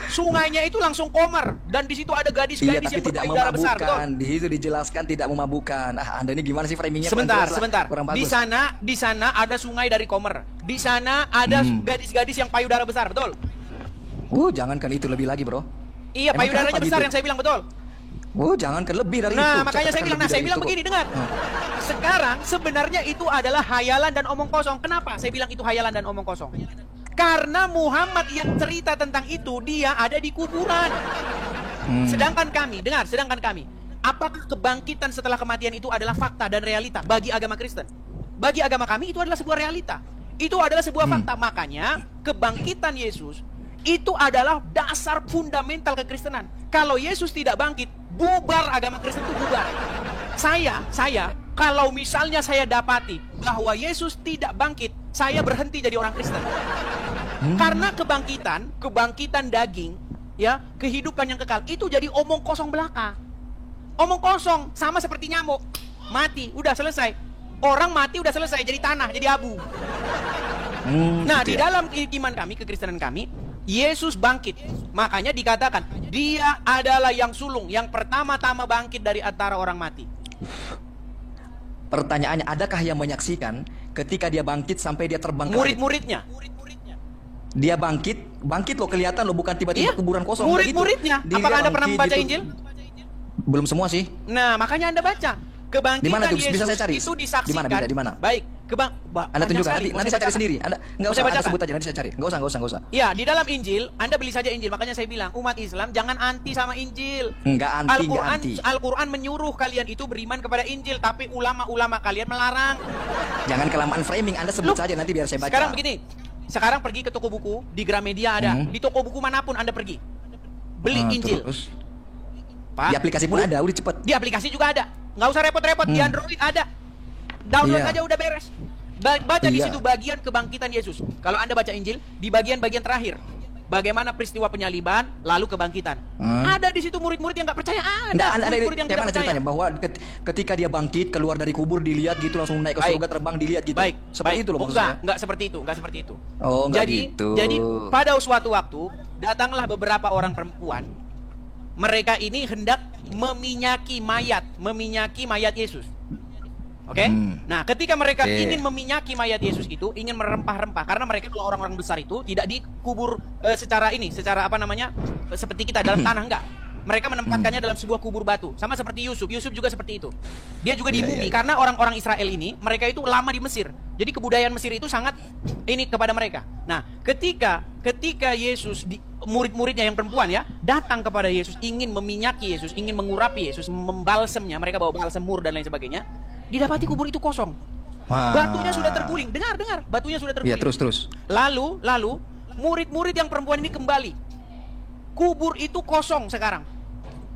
Sungainya itu langsung komer dan di situ ada gadis-gadis yang berpayudara besar, betul? Di situ dijelaskan tidak memabukkan. Anda ini gimana sih framingnya? Sebentar. Di sana ada sungai dari komer. Di sana ada gadis-gadis yang payudara besar, betul? Jangankan itu, lebih lagi, bro. Iya, payudaranya besar yang saya bilang, betul? Jangankan lebih dari itu. Nah, makanya saya bilang begini, dengar. Sekarang sebenarnya itu adalah hayalan dan omong kosong. Kenapa saya bilang itu hayalan dan omong kosong? Karena Muhammad yang cerita tentang itu, dia ada di kuburan. Sedangkan kami, apakah kebangkitan setelah kematian itu adalah fakta dan realita bagi agama Kristen? Bagi agama kami itu adalah sebuah realita. Itu adalah sebuah fakta. Makanya kebangkitan Yesus itu adalah dasar fundamental kekristenan. Kalau Yesus tidak bangkit, bubar agama Kristen itu bubar. Saya kalau misalnya saya dapati bahwa Yesus tidak bangkit, saya berhenti jadi orang Kristen. Karena kebangkitan daging, ya, kehidupan yang kekal itu jadi omong kosong belaka. Omong kosong, sama seperti nyamuk. Mati, udah selesai. Orang mati udah selesai, jadi tanah, jadi abu. Nah, di dalam iman kami, kekristenan kami, Yesus bangkit. Makanya dikatakan, dia adalah yang sulung, yang pertama-tama bangkit dari antara orang mati. Pertanyaannya, adakah yang menyaksikan ketika dia bangkit sampai dia terbang ke murid-muridnya? Dia bangkit loh, kelihatan loh, bukan tiba-tiba kuburan kosong. Murid-muridnya. Apakah Anda pernah membaca Injil? Belum semua sih. Nah, makanya Anda baca. Kebangkitan Yesus bisa saya cari? Itu disaksikan. Di mana? Baik, Anda tunjukkan, nanti saya cari sendiri. Anda enggak usah, Anda sebut aja, nanti saya cari. Enggak usah. Ya, di dalam Injil, Anda beli saja Injil. Makanya saya bilang, umat Islam jangan anti sama Injil. Enggak anti. Al-Quran menyuruh kalian itu beriman kepada Injil, tapi ulama-ulama kalian melarang. Jangan kelamaan framing, Anda sebut saja nanti biar saya baca. Sekarang begini, sekarang pergi ke toko buku, di Gramedia ada, di toko buku manapun Anda pergi, beli Injil. Terus? Pak, di aplikasi pun ada, udah cepet. Di aplikasi juga ada, nggak usah repot-repot. Di Android ada, download aja udah beres. Baca di situ bagian kebangkitan Yesus. Kalau Anda baca Injil, di bagian-bagian terakhir, bagaimana peristiwa penyaliban, lalu kebangkitan. Ada di situ murid-murid yang nggak percaya. Ada murid-murid yang tidak percaya. Ceritanya bahwa ketika dia bangkit, keluar dari kubur, dilihat gitu, langsung naik ke surga, terbang, dilihat gitu. Seperti itu loh maksudnya. Enggak seperti itu. Oh, jadi pada suatu waktu datanglah beberapa orang perempuan. Mereka ini hendak meminyaki mayat Yesus. Oke? Nah, ketika mereka ingin meminyaki mayat Yesus itu, ingin merempah-rempah, karena mereka kalau orang-orang besar itu tidak dikubur secara seperti kita dalam tanah, enggak. Mereka menempatkannya dalam sebuah kubur batu, sama seperti Yusuf juga seperti itu. Dia juga dibumi karena orang-orang Israel ini, mereka itu lama di Mesir. Jadi kebudayaan Mesir itu sangat ini kepada mereka. Nah, ketika Yesus, murid-muridnya yang perempuan ya, datang kepada Yesus, ingin meminyaki Yesus, ingin mengurapi Yesus, membalsemnya, mereka bawa balsem mur dan lain sebagainya, didapati kubur itu kosong. Batunya sudah terguling. Dengar, batunya sudah terguling. Iya, terus. Lalu murid-murid yang perempuan ini kembali. Kubur itu kosong sekarang.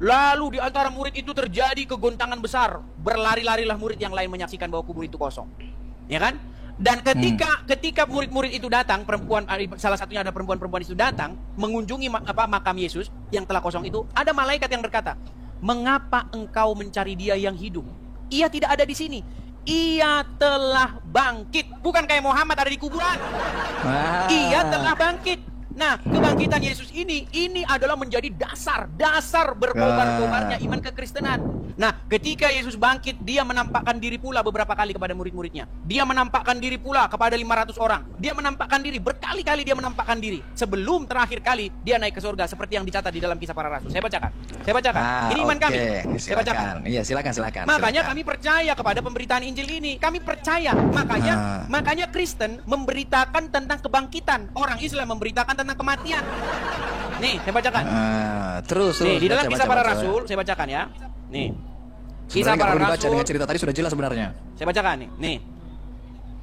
Lalu di antara murid itu terjadi kegontangan besar. Berlari-larilah murid yang lain menyaksikan bahwa kubur itu kosong. Ya kan? Dan ketika murid-murid itu datang, salah satunya ada perempuan-perempuan itu datang mengunjungi makam Yesus yang telah kosong itu, ada malaikat yang berkata, "Mengapa engkau mencari dia yang hidup? Ia tidak ada di sini. Ia telah bangkit." Bukan kayak Muhammad ada di kuburan. Ia telah bangkit. Nah, kebangkitan Yesus ini adalah menjadi dasar berkobar-kobarnya iman kekristenan. Nah, ketika Yesus bangkit, dia menampakkan diri pula beberapa kali kepada murid-muridnya. Dia menampakkan diri pula kepada 500 orang. Dia menampakkan diri, berkali-kali dia menampakkan diri. Sebelum terakhir kali dia naik ke surga, seperti yang dicatat di dalam Kisah Para Rasul. Saya bacakan. Ini iman kami. Saya bacakan. Iya, silakan. Makanya kami percaya kepada pemberitaan Injil ini. Kami percaya. Makanya Kristen memberitakan tentang kebangkitan. Orang Islam memberitakan tentang kematian. Nih, saya bacakan. Terus. Nih, di dalam Kisah Para Rasul, saya bacakan ya. Nih. Kisah Para Rasul. Dengan cerita tadi sudah jelas sebenarnya. Saya bacakan nih. Nih.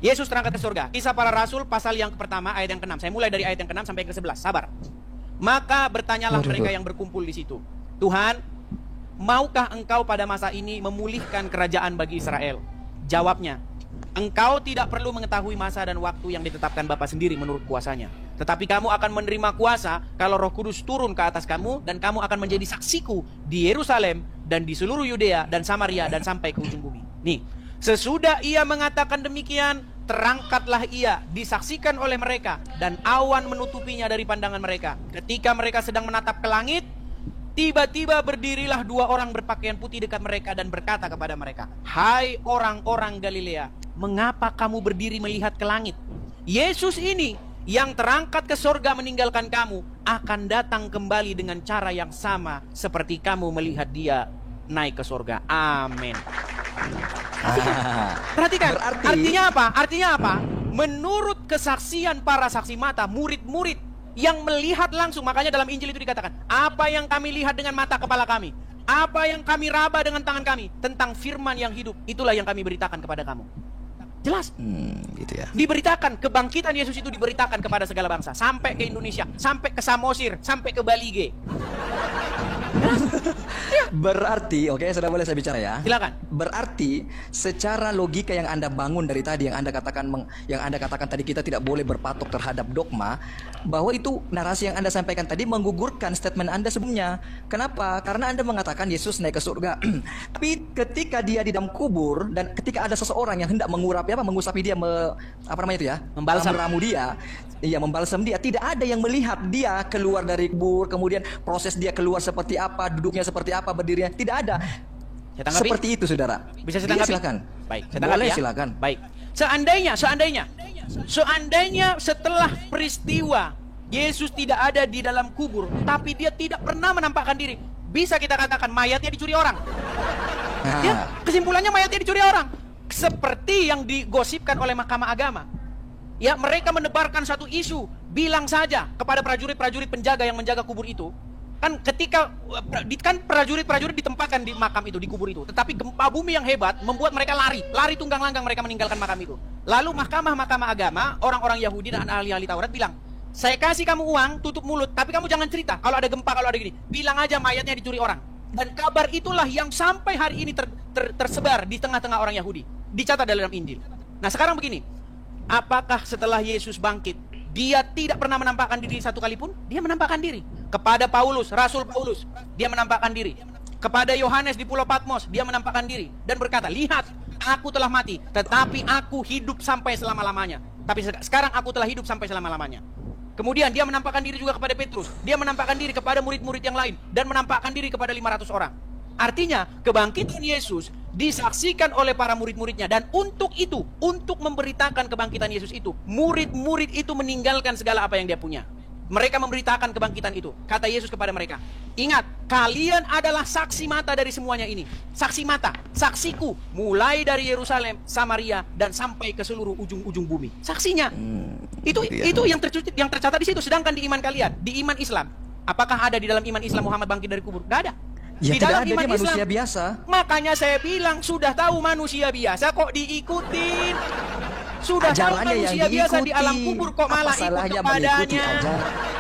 Yesus terangkat ke surga. Kisah Para Rasul pasal yang pertama ayat yang ke-6. Saya mulai dari ayat yang ke-6 sampai ke-11. Sabar. Maka bertanyalah mereka yang berkumpul di situ. Tuhan, maukah engkau pada masa ini memulihkan kerajaan bagi Israel? Jawabnya, engkau tidak perlu mengetahui masa dan waktu yang ditetapkan Bapa sendiri menurut kuasanya. Tetapi kamu akan menerima kuasa kalau Roh Kudus turun ke atas kamu, dan kamu akan menjadi saksiku di Yerusalem dan di seluruh Yudea dan Samaria dan sampai ke ujung bumi. Nih, sesudah ia mengatakan demikian, terangkatlah ia, disaksikan oleh mereka, dan awan menutupinya dari pandangan mereka. Ketika mereka sedang menatap ke langit, tiba-tiba berdirilah 2 orang berpakaian putih dekat mereka dan berkata kepada mereka, "Hai orang-orang Galilea, mengapa kamu berdiri melihat ke langit? Yesus ini yang terangkat ke surga meninggalkan kamu akan datang kembali dengan cara yang sama seperti kamu melihat dia naik ke surga." Amin. Perhatikan, artinya apa? Menurut kesaksian para saksi mata, murid-murid yang melihat langsung, makanya dalam Injil itu dikatakan, apa yang kami lihat dengan mata kepala kami, apa yang kami raba dengan tangan kami tentang firman yang hidup, itulah yang kami beritakan kepada kamu. Jelas? Gitu ya. Diberitakan, kebangkitan Yesus itu diberitakan kepada segala bangsa, sampai ke Indonesia, sampai ke Samosir, sampai ke Balige. Berarti, oke, sudah boleh saya bicara ya? Silakan. Berarti secara logika yang Anda bangun dari tadi, yang Anda katakan tadi, kita tidak boleh berpatok terhadap dogma, bahwa itu narasi yang Anda sampaikan tadi menggugurkan statement Anda sebelumnya. Kenapa? Karena Anda mengatakan Yesus naik ke surga. Tapi ketika dia di dalam kubur, dan ketika ada seseorang yang hendak mengusapi dia, meramu dia, membalsam dia, tidak ada yang melihat dia keluar dari kubur, kemudian proses dia keluar seperti apa, duduknya seperti apa, berdirinya, tidak ada. Seperti itu, saudara. Bisa saya tanggapi? Silakan. Baik, saya tanggapi boleh, ya. silakan. Baik. Seandainya setelah peristiwa Yesus tidak ada di dalam kubur, tapi dia tidak pernah menampakkan diri, bisa kita katakan mayatnya dicuri orang. Ya, kesimpulannya mayatnya dicuri orang. Seperti yang digosipkan oleh Mahkamah Agama. Ya, mereka menebarkan satu isu, bilang saja kepada prajurit-prajurit penjaga yang menjaga kubur itu. Kan prajurit-prajurit ditempatkan di makam itu, di kubur itu. Tetapi gempa bumi yang hebat membuat mereka lari tunggang langgang, mereka meninggalkan makam itu. Lalu Mahkamah Agama, orang-orang Yahudi dan ahli-ahli Taurat bilang, "Saya kasih kamu uang, tutup mulut, tapi kamu jangan cerita kalau ada gempa, kalau ada gini. Bilang aja mayatnya dicuri orang." Dan kabar itulah yang sampai hari ini tersebar di tengah-tengah orang Yahudi. Dicatat dalam Injil. Nah, sekarang begini. Apakah setelah Yesus bangkit, dia tidak pernah menampakkan diri satu kali pun? Dia menampakkan diri. Kepada Paulus, Rasul Paulus, dia menampakkan diri. Kepada Yohanes di Pulau Patmos, dia menampakkan diri. Dan berkata, "Lihat, aku telah mati, tetapi aku hidup sampai selama-lamanya. Tapi sekarang aku telah hidup sampai selama-lamanya." Kemudian dia menampakkan diri juga kepada Petrus. Dia menampakkan diri kepada murid-murid yang lain. Dan menampakkan diri kepada 500 orang. Artinya, kebangkitan Yesus disaksikan oleh para murid-muridnya. Dan untuk itu, untuk memberitakan kebangkitan Yesus itu, murid-murid itu meninggalkan segala apa yang dia punya. Mereka memberitakan kebangkitan itu. Kata Yesus kepada mereka, "Ingat, kalian adalah saksi mata dari semuanya ini." Saksi mata, saksiku, mulai dari Yerusalem, Samaria, dan sampai ke seluruh ujung-ujung bumi. Saksinya. Itu yang tercatat di situ. Sedangkan di iman kalian, di iman Islam, apakah ada di dalam iman Islam Muhammad bangkit dari kubur? Gak ada. Ya di tidak dalam ada, iman dia manusia Islam. biasa. Makanya saya bilang sudah tahu manusia biasa kok diikutin. Sudah tahu Ajarannya yang manusia biasa di diikuti. alam kubur kok malah Apa ikut salahnya mengikuti kepadanya. ajaran?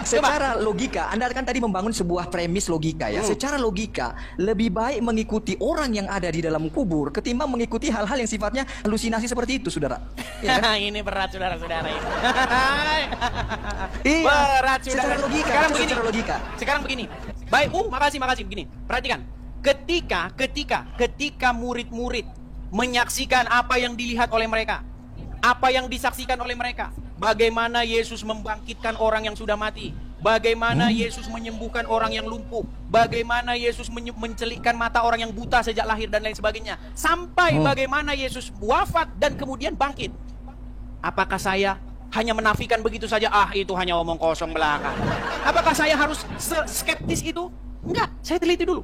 Secara logika, Anda kan tadi membangun sebuah premis logika ya. Secara logika, lebih baik mengikuti orang yang ada di dalam kubur ketimbang mengikuti hal-hal yang sifatnya halusinasi seperti itu, saudara. Ya kan? Ini berat saudara-saudara ini. Iya, Berat saudara. secara logika, Sekarang secara begini. logika. Sekarang begini. Baik, makasih begini. Perhatikan. Ketika murid-murid menyaksikan apa yang dilihat oleh mereka, apa yang disaksikan oleh mereka, bagaimana Yesus membangkitkan orang yang sudah mati, bagaimana Yesus menyembuhkan orang yang lumpuh, bagaimana Yesus mencelikkan mata orang yang buta sejak lahir dan lain sebagainya, sampai bagaimana Yesus wafat dan kemudian bangkit. Apakah saya hanya menafikan begitu saja, itu hanya omong kosong belaka? Apakah saya harus skeptis itu? Enggak, saya teliti dulu.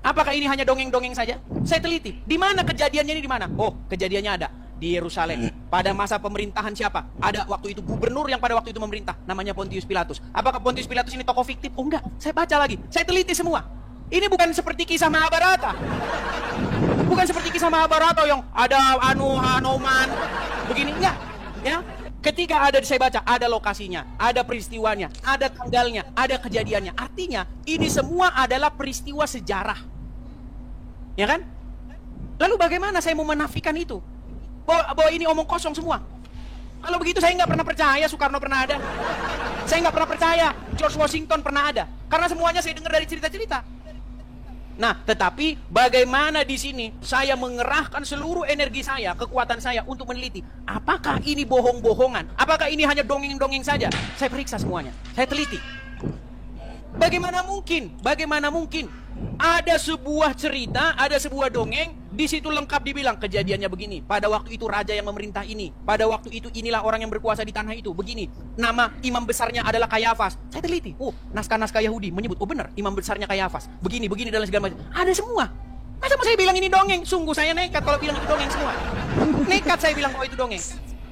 Apakah ini hanya dongeng-dongeng saja? Saya teliti. Di mana kejadiannya ini, di mana? Oh, kejadiannya ada di Yerusalem. Pada masa pemerintahan siapa? Ada waktu itu gubernur yang pada waktu itu memerintah, namanya Pontius Pilatus. Apakah Pontius Pilatus ini tokoh fiktif? Oh enggak, saya baca lagi, saya teliti semua. Ini bukan seperti kisah Mahabharata. Bukan seperti kisah Mahabharata yang ada Hanuman begini, enggak. Ya, ketika saya baca, ada lokasinya, ada peristiwanya, ada tanggalnya, ada kejadiannya. Artinya, ini semua adalah peristiwa sejarah. Ya kan? Lalu bagaimana saya mau menafikan itu? Bahwa ini omong kosong semua. Kalau begitu saya nggak pernah percaya Soekarno pernah ada. Saya nggak pernah percaya George Washington pernah ada. Karena semuanya saya dengar dari cerita-cerita. Nah, tetapi bagaimana di sini saya mengerahkan seluruh energi saya, kekuatan saya untuk meneliti. Apakah ini bohong-bohongan? Apakah ini hanya dongeng-dongeng saja? Saya periksa semuanya. Saya teliti. Bagaimana mungkin? Bagaimana mungkin? Ada sebuah cerita, ada sebuah dongeng, di situ lengkap dibilang kejadiannya begini. Pada waktu itu raja yang memerintah ini. Pada waktu itu inilah orang yang berkuasa di tanah itu. Begini. Nama imam besarnya adalah Kayafas. Saya teliti. Oh, naskah-naskah Yahudi menyebut, oh benar, imam besarnya Kayafas. Begini dan segala macam. Ada semua. Masa mau saya bilang ini dongeng? Sungguh saya nekat kalau bilang itu dongeng semua. Nekat saya bilang bahwa itu dongeng.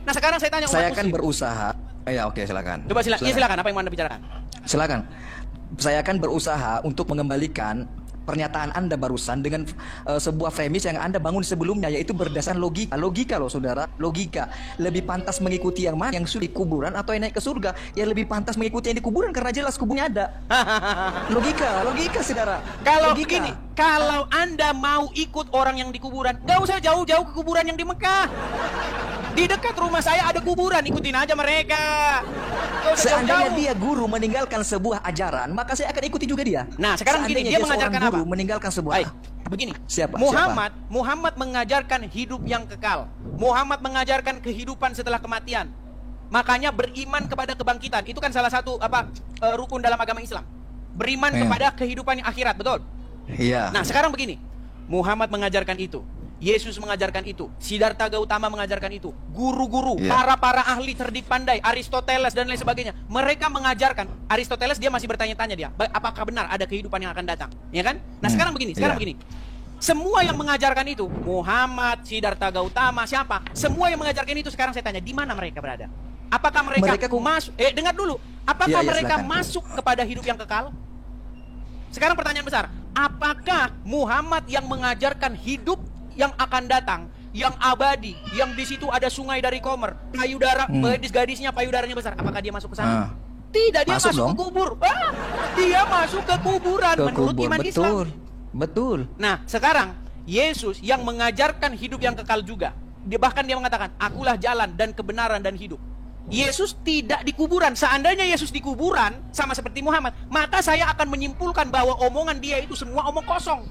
Nah, sekarang saya tanya Saya umat akan muslim. berusaha. Ya, oke, silakan. Coba silakan. Iya, silakan. Apa yang mau Anda bicarakan? Silakan. Saya akan berusaha untuk mengembalikan pernyataan Anda barusan dengan sebuah premis yang Anda bangun sebelumnya, yaitu berdasarkan logika. Logika loh saudara, logika. Lebih pantas mengikuti yang mana, yang sudah di kuburan atau yang naik ke surga? Ya lebih pantas mengikuti yang di kuburan karena jelas kuburnya ada. Logika saudara. Kalau Logika. begini, kalau Anda mau ikut orang yang di kuburan, nggak usah jauh-jauh ke kuburan yang di Mekah. Di dekat rumah saya ada kuburan, ikutin aja mereka. Nggak usah Seandainya jauh-jauh. dia guru meninggalkan sebuah ajaran, maka saya akan ikuti juga dia. Nah, sekarang begini, Seandainya dia mengajarkan seorang apa? guru meninggalkan sebuah. Baik, begini. Siapa? Muhammad mengajarkan hidup yang kekal. Muhammad mengajarkan kehidupan setelah kematian. Makanya beriman kepada kebangkitan. Itu kan salah satu rukun dalam agama Islam. Beriman kepada kehidupan yang akhirat, betul? Iya. Nah, sekarang begini. Muhammad mengajarkan itu. Yesus mengajarkan itu, Siddhartha Gautama mengajarkan itu, guru-guru, para ahli cerdik pandai, Aristoteles dan lain sebagainya, mereka mengajarkan. Aristoteles dia masih bertanya-tanya dia, apakah benar ada kehidupan yang akan datang, ya kan? Nah sekarang begini, semua yang mengajarkan itu, Muhammad, Siddhartha Gautama, siapa? Semua yang mengajarkan itu sekarang saya tanya, di mana mereka berada? Apakah mereka masuk? Dengar dulu, apakah mereka silakan. masuk kepada hidup yang kekal? Sekarang pertanyaan besar, apakah Muhammad yang mengajarkan hidup yang akan datang, yang abadi, yang di situ ada sungai dari Komer, payudara, gadis-gadisnya payudaranya besar, apakah dia masuk ke sana? Tidak, dia masuk ke kubur. Dia masuk ke kuburan menurut iman Islam. Betul. Nah, sekarang Yesus yang mengajarkan hidup yang kekal juga. Bahkan dia mengatakan, akulah jalan dan kebenaran dan hidup. Yesus tidak di kuburan. Seandainya Yesus di kuburan sama seperti Muhammad, maka saya akan menyimpulkan bahwa omongan dia itu semua omong kosong.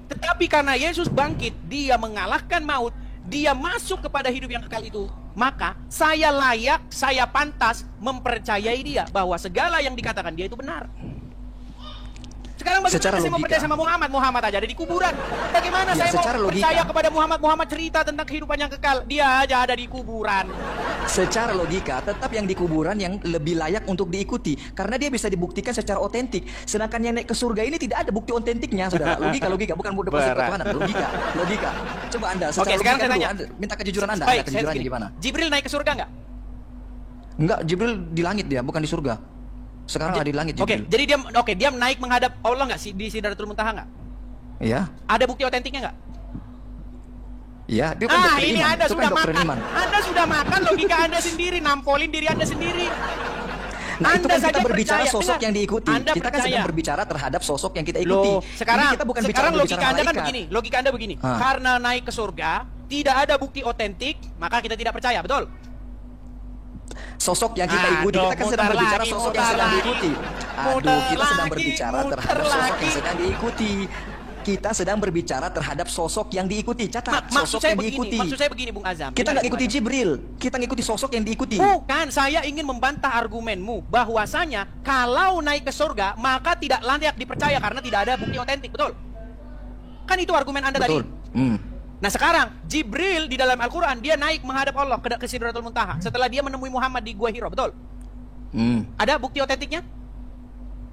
Tetapi karena Yesus bangkit, dia mengalahkan maut, dia masuk kepada hidup yang kekal itu, maka saya layak, saya pantas mempercayai dia bahwa segala yang dikatakan dia itu benar. Sekarang bagaimana saya mau percaya sama Muhammad? Muhammad aja ada di kuburan. Bagaimana saya mau percaya kepada Muhammad? Muhammad cerita tentang kehidupan yang kekal, dia aja ada di kuburan. Secara logika, tetap yang di kuburan yang lebih layak untuk diikuti, karena dia bisa dibuktikan secara otentik. Sedangkan yang naik ke surga ini tidak ada bukti otentiknya, saudara. Logika, bukan mudah proses ketuhanan. Logika. Coba Anda, secara Oke, sekarang saya tanya. minta kejujuran Anda. Baik, kejujuran gimana? Jibril naik ke surga nggak? Enggak, Jibril di langit dia, bukan di surga. Sekarang ada di langit Oke, Jibril. jadi dia naik menghadap Allah nggak sih di Sidratul Muntaha nggak? Iya. Ada bukti otentiknya nggak? Iya, dia kan dokter Ini iman. Anda Itu sudah kan dokter makan. iman. Anda sudah makan logika Anda sendiri, nampolin diri Anda sendiri. Nah, itu kan Anda kita saja berbicara percaya, sosok dengar. yang diikuti. Anda Kita kan percaya. sedang berbicara terhadap sosok yang kita ikuti. Loh, sekarang Ini kita bukan sekarang logika berbicara Anda kan malaikat. begini, logika Anda begini. Ah. Karena naik ke surga, tidak ada bukti otentik, maka kita tidak percaya, betul? Sosok yang kita Aduh, ikuti, kita kan sedang muter berbicara lagi, sosok muter yang sedang lagi. diikuti. Muter Aduh, kita sedang lagi, berbicara muter terhadap sosok lagi. yang sedang diikuti. Kita sedang berbicara terhadap sosok yang diikuti. Catat, Maksud sosok saya yang begini, diikuti. maksud saya begini, Bung Azam. Kita Dengar, nggak Bung ikuti Azam. Jibril, kita ngikuti sosok yang diikuti. Bukan, saya ingin membantah argumenmu bahwasanya kalau naik ke surga maka tidak layak dipercaya karena tidak ada bukti otentik, betul? Kan itu argumen Anda Betul. tadi. Nah sekarang Jibril di dalam Al-Quran dia naik menghadap Allah ke Sidratul Muntaha setelah dia menemui Muhammad di Gua Hira, betul? Ada bukti otentiknya?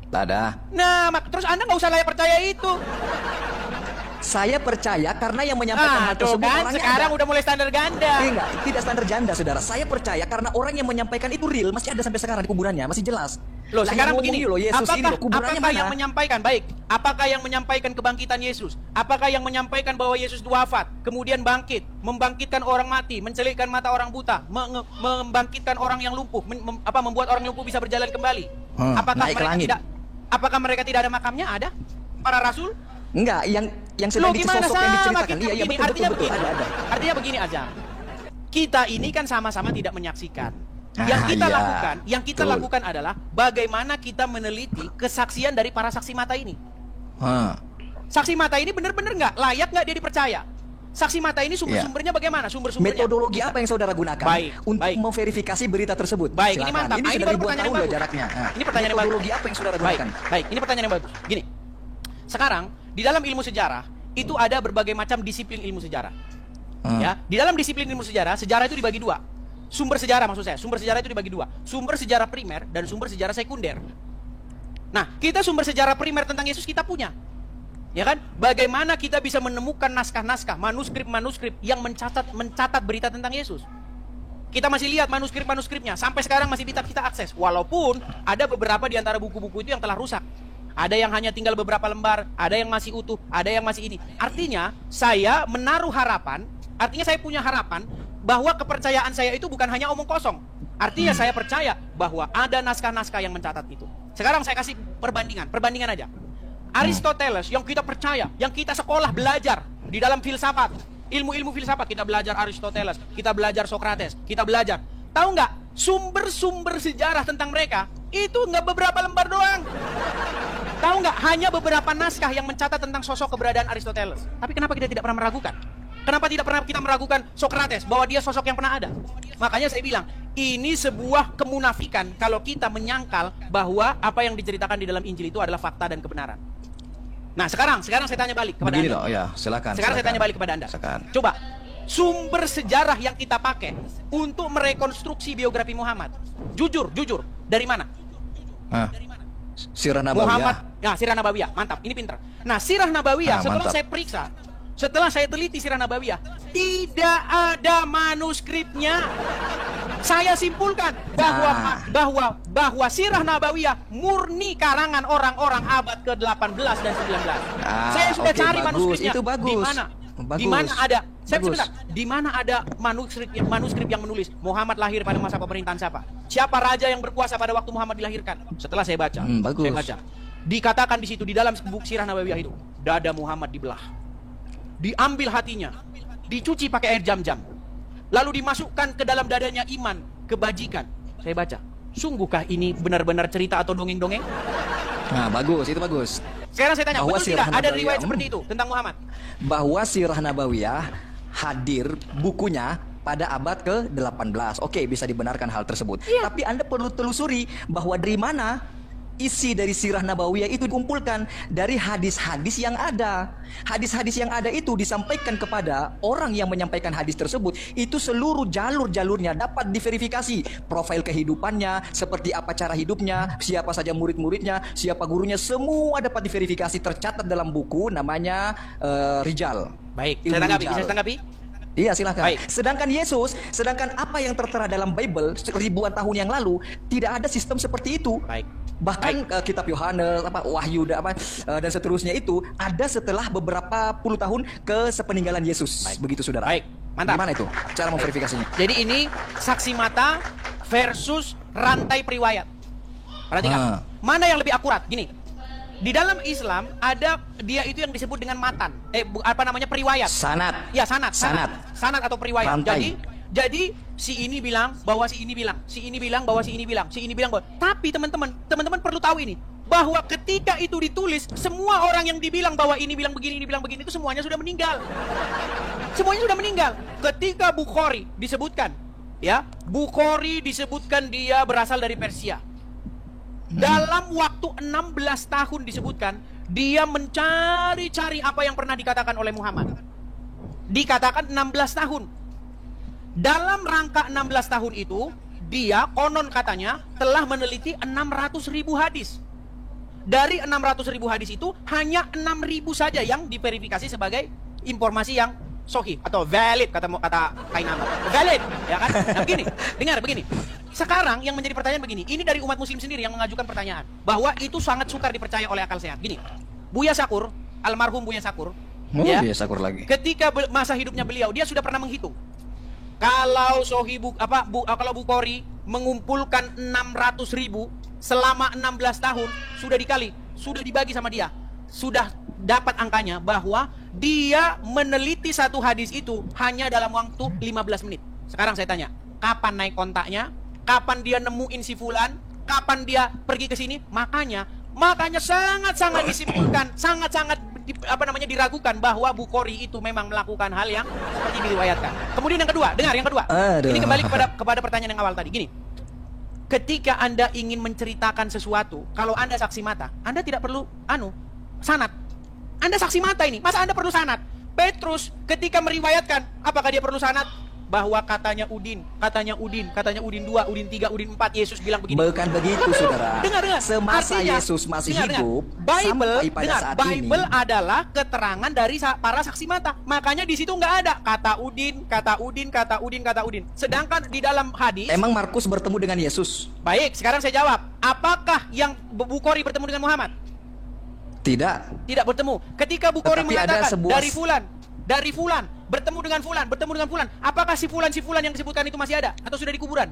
Tak ada. Nah, terus Anda nggak usah layak percaya itu. Saya percaya karena yang menyampaikan hal Tuh tersebut kan, orangnya sekarang ada. udah mulai standar ganda. Enggak, tidak standar janda, saudara. Saya percaya karena orang yang menyampaikan itu real, masih ada sampai sekarang di kuburannya, masih jelas. Loh, Lah, sekarang yang begini, ngomong ini loh, Yesus ini loh, kuburannya apakah mana? yang menyampaikan, baik, apakah yang menyampaikan kebangkitan Yesus? Apakah yang menyampaikan bahwa Yesus wafat, kemudian bangkit, membangkitkan orang mati, mencelikkan mata orang buta, membangkitkan orang yang lumpuh, membuat orang lumpuh bisa berjalan kembali? Apakah naik ke mereka langit. tidak? Apakah mereka tidak ada makamnya? Ada? Para rasul? Enggak, yang sedang sosok yang diceritakan. Iya, iya, betul, artinya betul, begini, ada. Artinya begini aja. Kita ini kan sama-sama tidak menyaksikan. Yang Ah, kita iya. lakukan, Betul. lakukan adalah bagaimana kita meneliti kesaksian dari para saksi mata ini. Saksi mata ini benar-benar nggak layak nggak dia dipercaya? Saksi mata ini sumber-sumbernya bagaimana? Sumber-sumbernya. Metodologi apa yang saudara gunakan Baik, untuk baik. memverifikasi berita tersebut? Baik, ini Silakan. mantap. Ini Ini sudah baru ribuan pertanyaan tahun yang loh bagus. jaraknya. Ini pertanyaan yang Metodologi bagus. apa yang saudara Baik, gunakan? baik. Ini pertanyaan yang bagus. Gini, sekarang di dalam ilmu sejarah itu ada berbagai macam disiplin ilmu sejarah. Ya, di dalam disiplin ilmu sejarah, sejarah itu dibagi dua. Sumber sejarah maksud saya, sumber sejarah itu dibagi dua. Sumber sejarah primer dan sumber sejarah sekunder. Nah, kita sumber sejarah primer tentang Yesus kita punya. Ya kan? Bagaimana kita bisa menemukan naskah-naskah, manuskrip-manuskrip yang mencatat berita tentang Yesus? Kita masih lihat manuskrip-manuskripnya, sampai sekarang masih bisa kita akses. Walaupun ada beberapa di antara buku-buku itu yang telah rusak. Ada yang hanya tinggal beberapa lembar, ada yang masih utuh, ada yang masih ini. Artinya, saya menaruh harapan, artinya saya punya harapan bahwa kepercayaan saya itu bukan hanya omong kosong. Artinya saya percaya bahwa ada naskah-naskah yang mencatat itu. Sekarang saya kasih perbandingan aja. Aristoteles yang kita percaya, yang kita sekolah belajar di dalam filsafat, ilmu-ilmu filsafat, kita belajar Aristoteles, kita belajar Socrates, kita belajar. Tahu nggak, sumber-sumber sejarah tentang mereka itu nggak beberapa lembar doang. Tahu nggak, hanya beberapa naskah yang mencatat tentang sosok keberadaan Aristoteles. Tapi kenapa kita tidak pernah meragukan? Kenapa tidak pernah kita meragukan Socrates bahwa dia sosok yang pernah ada? Makanya saya bilang, ini sebuah kemunafikan kalau kita menyangkal bahwa apa yang diceritakan di dalam Injil itu adalah fakta dan kebenaran. Nah, sekarang saya tanya balik kepada Begini Anda. loh, ya, silakan. Sekarang saya silakan. tanya balik kepada Anda. Silakan. Coba, sumber sejarah yang kita pakai untuk merekonstruksi biografi Muhammad. Jujur, dari mana? Sirah Nabawiyah. Muhammad, nah Sirah Nabawiyah, mantap, ini pinter. Nah, Sirah Nabawiyah, setelah mantap. saya periksa, setelah saya teliti Sirah Nabawiyah, tidak ada manuskripnya. Saya simpulkan bahwa Sirah Nabawiyah murni karangan orang-orang abad ke-18 dan 19. Saya sudah oke, cari bagus, manuskripnya. itu bagus. Di mana? Bagus. Di mana ada? Saya Bagus. sebentar. Di mana ada manuskrip yang menulis Muhammad lahir pada masa pemerintahan siapa? Siapa raja yang berkuasa pada waktu Muhammad dilahirkan? Setelah saya baca, bagus. saya baca. Dikatakan di situ di dalam buku Sirah Nabawiyah itu, dada Muhammad dibelah. Diambil hatinya, dicuci pakai air jam-jam. Lalu dimasukkan ke dalam dadanya iman, kebajikan. Saya baca. Sungguhkah ini benar-benar cerita atau dongeng-dongeng? Nah, bagus, itu bagus. Sekarang saya tanya, Bahwa betul Sirah tidak ada Nabawiyah, riwayat seperti itu tentang Muhammad? Bahwa Sirah Nabawiyah hadir bukunya pada abad ke-18. Oke, bisa dibenarkan hal tersebut. Tapi Anda perlu telusuri bahwa dari mana isi dari Sirah Nabawiyah itu dikumpulkan dari hadis-hadis yang ada. Hadis-hadis yang ada itu disampaikan kepada orang yang menyampaikan hadis tersebut. Itu seluruh jalur-jalurnya dapat diverifikasi. Profil kehidupannya, seperti apa cara hidupnya, siapa saja murid-muridnya, siapa gurunya, semua dapat diverifikasi, tercatat dalam buku namanya Rijal. Baik, Ilmu saya tanggapi. Rijal. Bisa tanggapi? Iya, silakan. Baik. Sedangkan Yesus, sedangkan apa yang tertera dalam Bible ribuan tahun yang lalu, tidak ada sistem seperti itu. Baik. Bahkan kitab Yohanes, Wahyu dan seterusnya itu ada setelah beberapa puluh tahun ke sepeninggalan Yesus. Begitu saudara. Baik, mantap. Gimana itu cara memverifikasinya? Jadi ini saksi mata versus rantai periwayat. Perhatikan, mana yang lebih akurat? Gini, di dalam Islam ada dia itu yang disebut dengan matan. Periwayat. Sanad. Ya, sanad atau periwayat. Rantai. Jadi si ini bilang bahwa si ini bilang, si ini bilang bahwa si ini bilang, si ini bilang bahwa. Tapi teman-teman perlu tahu ini, bahwa ketika itu ditulis, semua orang yang dibilang bahwa ini bilang begini itu semuanya sudah meninggal. Semuanya sudah meninggal. Ketika Bukhari disebutkan, ya, Bukhari disebutkan dia berasal dari Persia. Dalam waktu 16 tahun disebutkan, dia mencari-cari apa yang pernah dikatakan oleh Muhammad. Dikatakan 16 tahun. Dalam rangka 16 tahun itu, dia konon katanya telah meneliti 600.000 hadis. Dari 600.000 hadis itu, hanya 6.000 saja yang diverifikasi sebagai informasi yang sahih atau valid, kata Kainama. Valid, ya kan? Nah, begini. Sekarang yang menjadi pertanyaan begini, ini dari umat muslim sendiri yang mengajukan pertanyaan, bahwa itu sangat sukar dipercaya oleh akal sehat. Gini, Buya Sakur, almarhum Buya Sakur, Buya Sakur lagi. ketika masa hidupnya beliau, dia sudah pernah menghitung. Kalau kalau Bukhari mengumpulkan 600.000 selama 16 tahun, sudah dibagi sama dia. Sudah dapat angkanya bahwa dia meneliti satu hadis itu hanya dalam waktu 15 menit. Sekarang saya tanya, kapan naik kontaknya? Kapan dia nemuin si fulan? Kapan dia pergi ke sini? Makanya sangat-sangat disimpulkan, sangat-sangat diragukan bahwa Bukhari itu memang melakukan hal yang seperti diriwayatkan. Kemudian yang kedua, dengar yang kedua. Ini kembali kepada pertanyaan yang awal tadi. Gini, ketika Anda ingin menceritakan sesuatu, kalau Anda saksi mata, Anda tidak perlu sanad. Anda saksi mata ini, masa Anda perlu sanad? Petrus ketika meriwayatkan, apakah dia perlu sanad? Bahwa katanya Udin 2, Udin 3, Udin 4, Yesus bilang begini. Bukan begitu, saudara. Dengar. Semasa Yesus masih hidup, sampai pada saat Bible ini, adalah keterangan dari para saksi mata. Makanya di situ nggak ada kata Udin. Sedangkan di dalam hadis, emang Markus bertemu dengan Yesus? baik, sekarang saya jawab. Apakah yang Bukhari bertemu dengan Muhammad? Tidak bertemu. Ketika Bukhari Tetapi ada mengatakan sebuah- dari fulan, bertemu dengan fulan, apakah si fulan yang disebutkan itu masih ada atau sudah di kuburan?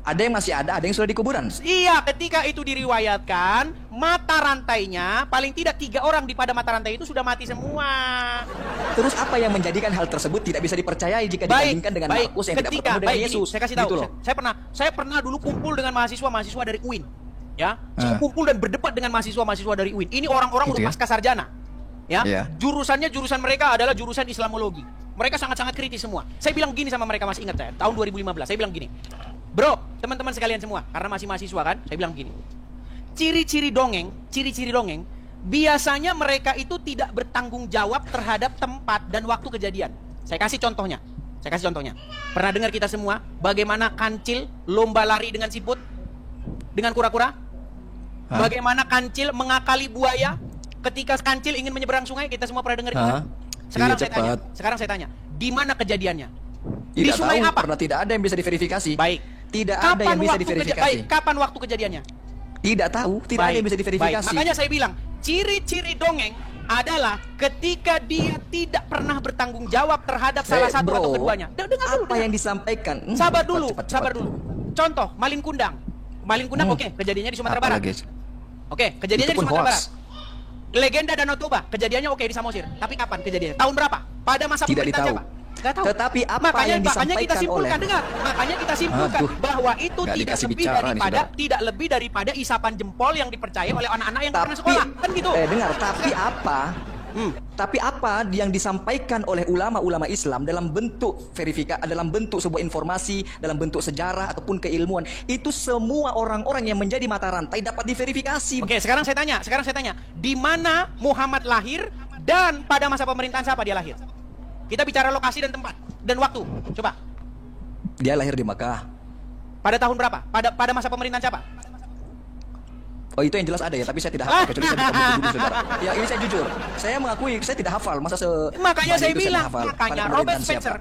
Ada yang masih ada yang sudah di kuburan. Iya, ketika itu diriwayatkan, mata rantainya paling tidak 3 orang di pada mata rantai itu sudah mati semua. Terus apa yang menjadikan hal tersebut tidak bisa dipercayai jika dibandingkan dengan Markus yang tidak bertemu dengan Yesus? Saya kasih tahu, Gitu loh. saya pernah dulu kumpul dengan mahasiswa dari UIN. Ya, saya kumpul dan berdebat dengan mahasiswa dari UIN. Ini orang-orang Gitu udah ya? pasca sarjana. Ya, Iya. jurusan mereka adalah jurusan Islamologi. Mereka sangat-sangat kritis semua. Saya bilang gini sama mereka, masih ingat saya, tahun 2015. Saya bilang gini, bro, teman-teman sekalian semua, karena masih mahasiswa kan, saya bilang gini, ciri-ciri dongeng, biasanya mereka itu tidak bertanggung jawab terhadap tempat dan waktu kejadian. Saya kasih contohnya. Pernah dengar kita semua bagaimana kancil lomba lari dengan siput, dengan kura-kura? Bagaimana kancil mengakali buaya? Ketika kancil ingin menyeberang sungai, kita semua pernah dengar itu kan? Sekarang saya tanya, di mana kejadiannya? Di Tidak sungai tahu, apa? karena tidak ada yang bisa diverifikasi. Baik. Tidak ada yang bisa diverifikasi. Kapan waktu kejadiannya? Tidak tahu, tidak ada yang bisa diverifikasi. Baik. Makanya saya bilang, ciri-ciri dongeng adalah ketika dia tidak pernah bertanggung jawab terhadap salah satu atau keduanya. Dengar dulu. Apa yang disampaikan? Sabar dulu. Cepat. Contoh, Malin Kundang, oke, kejadiannya di Sumatera Barat. Apalagi? Oke, kejadiannya Itu di pun Sumatera hoax. Barat. Legenda Danau Toba, kejadiannya oke di Samosir. Tapi kapan kejadiannya? Tahun berapa? Pada masa Tidak pemerintahan ditahu. siapa? Nggak tahu. Tetapi apa makanya yang kita disampaikan simpulkan, oleh- dengar. Makanya kita simpulkan Aduh, bahwa itu nggak tidak dikasih lebih bicara nih, daripada saudara. isapan jempol yang dipercaya oleh anak-anak yang pernah Tapi sekolah, kan gitu. dengar, tapi apa yang disampaikan oleh ulama-ulama Islam dalam bentuk dalam bentuk sebuah informasi, dalam bentuk sejarah ataupun keilmuan, itu semua orang-orang yang menjadi mata rantai dapat diverifikasi. Oke, sekarang saya tanya, di mana Muhammad lahir dan pada masa pemerintahan siapa dia lahir? Kita bicara lokasi dan tempat dan waktu. Coba. Dia lahir di Makkah. Pada tahun berapa? Pada masa pemerintahan siapa? Oh, itu yang jelas ada ya, tapi saya tidak hafal kecuali saya buka buku dulu, saudara. Ya, ini saya jujur. Saya mengakui saya tidak hafal. Masa Makanya banyak saya itu bilang, menghafal. Pada makanya pemerintahan Robert siapa?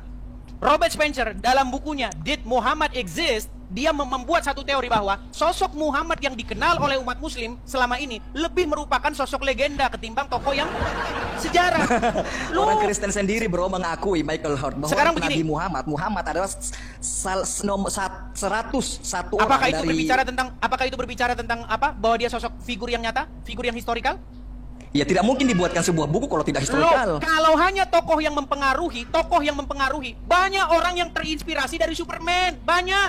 Robert Spencer dalam bukunya Did Muhammad Exist? Dia membuat satu teori bahwa sosok Muhammad yang dikenal oleh umat muslim selama ini lebih merupakan sosok legenda ketimbang tokoh yang sejarah. Orang Kristen sendiri bro mengakui Michael Hart bahwa Sekarang Nabi begini. Muhammad adalah nomor 101 orang Apakah itu dari berbicara tentang apa? Bahwa dia sosok figur yang nyata, figur yang historikal? Ya tidak mungkin dibuatkan sebuah buku kalau tidak historikal. Kalau hanya tokoh yang mempengaruhi, banyak orang yang terinspirasi dari Superman, banyak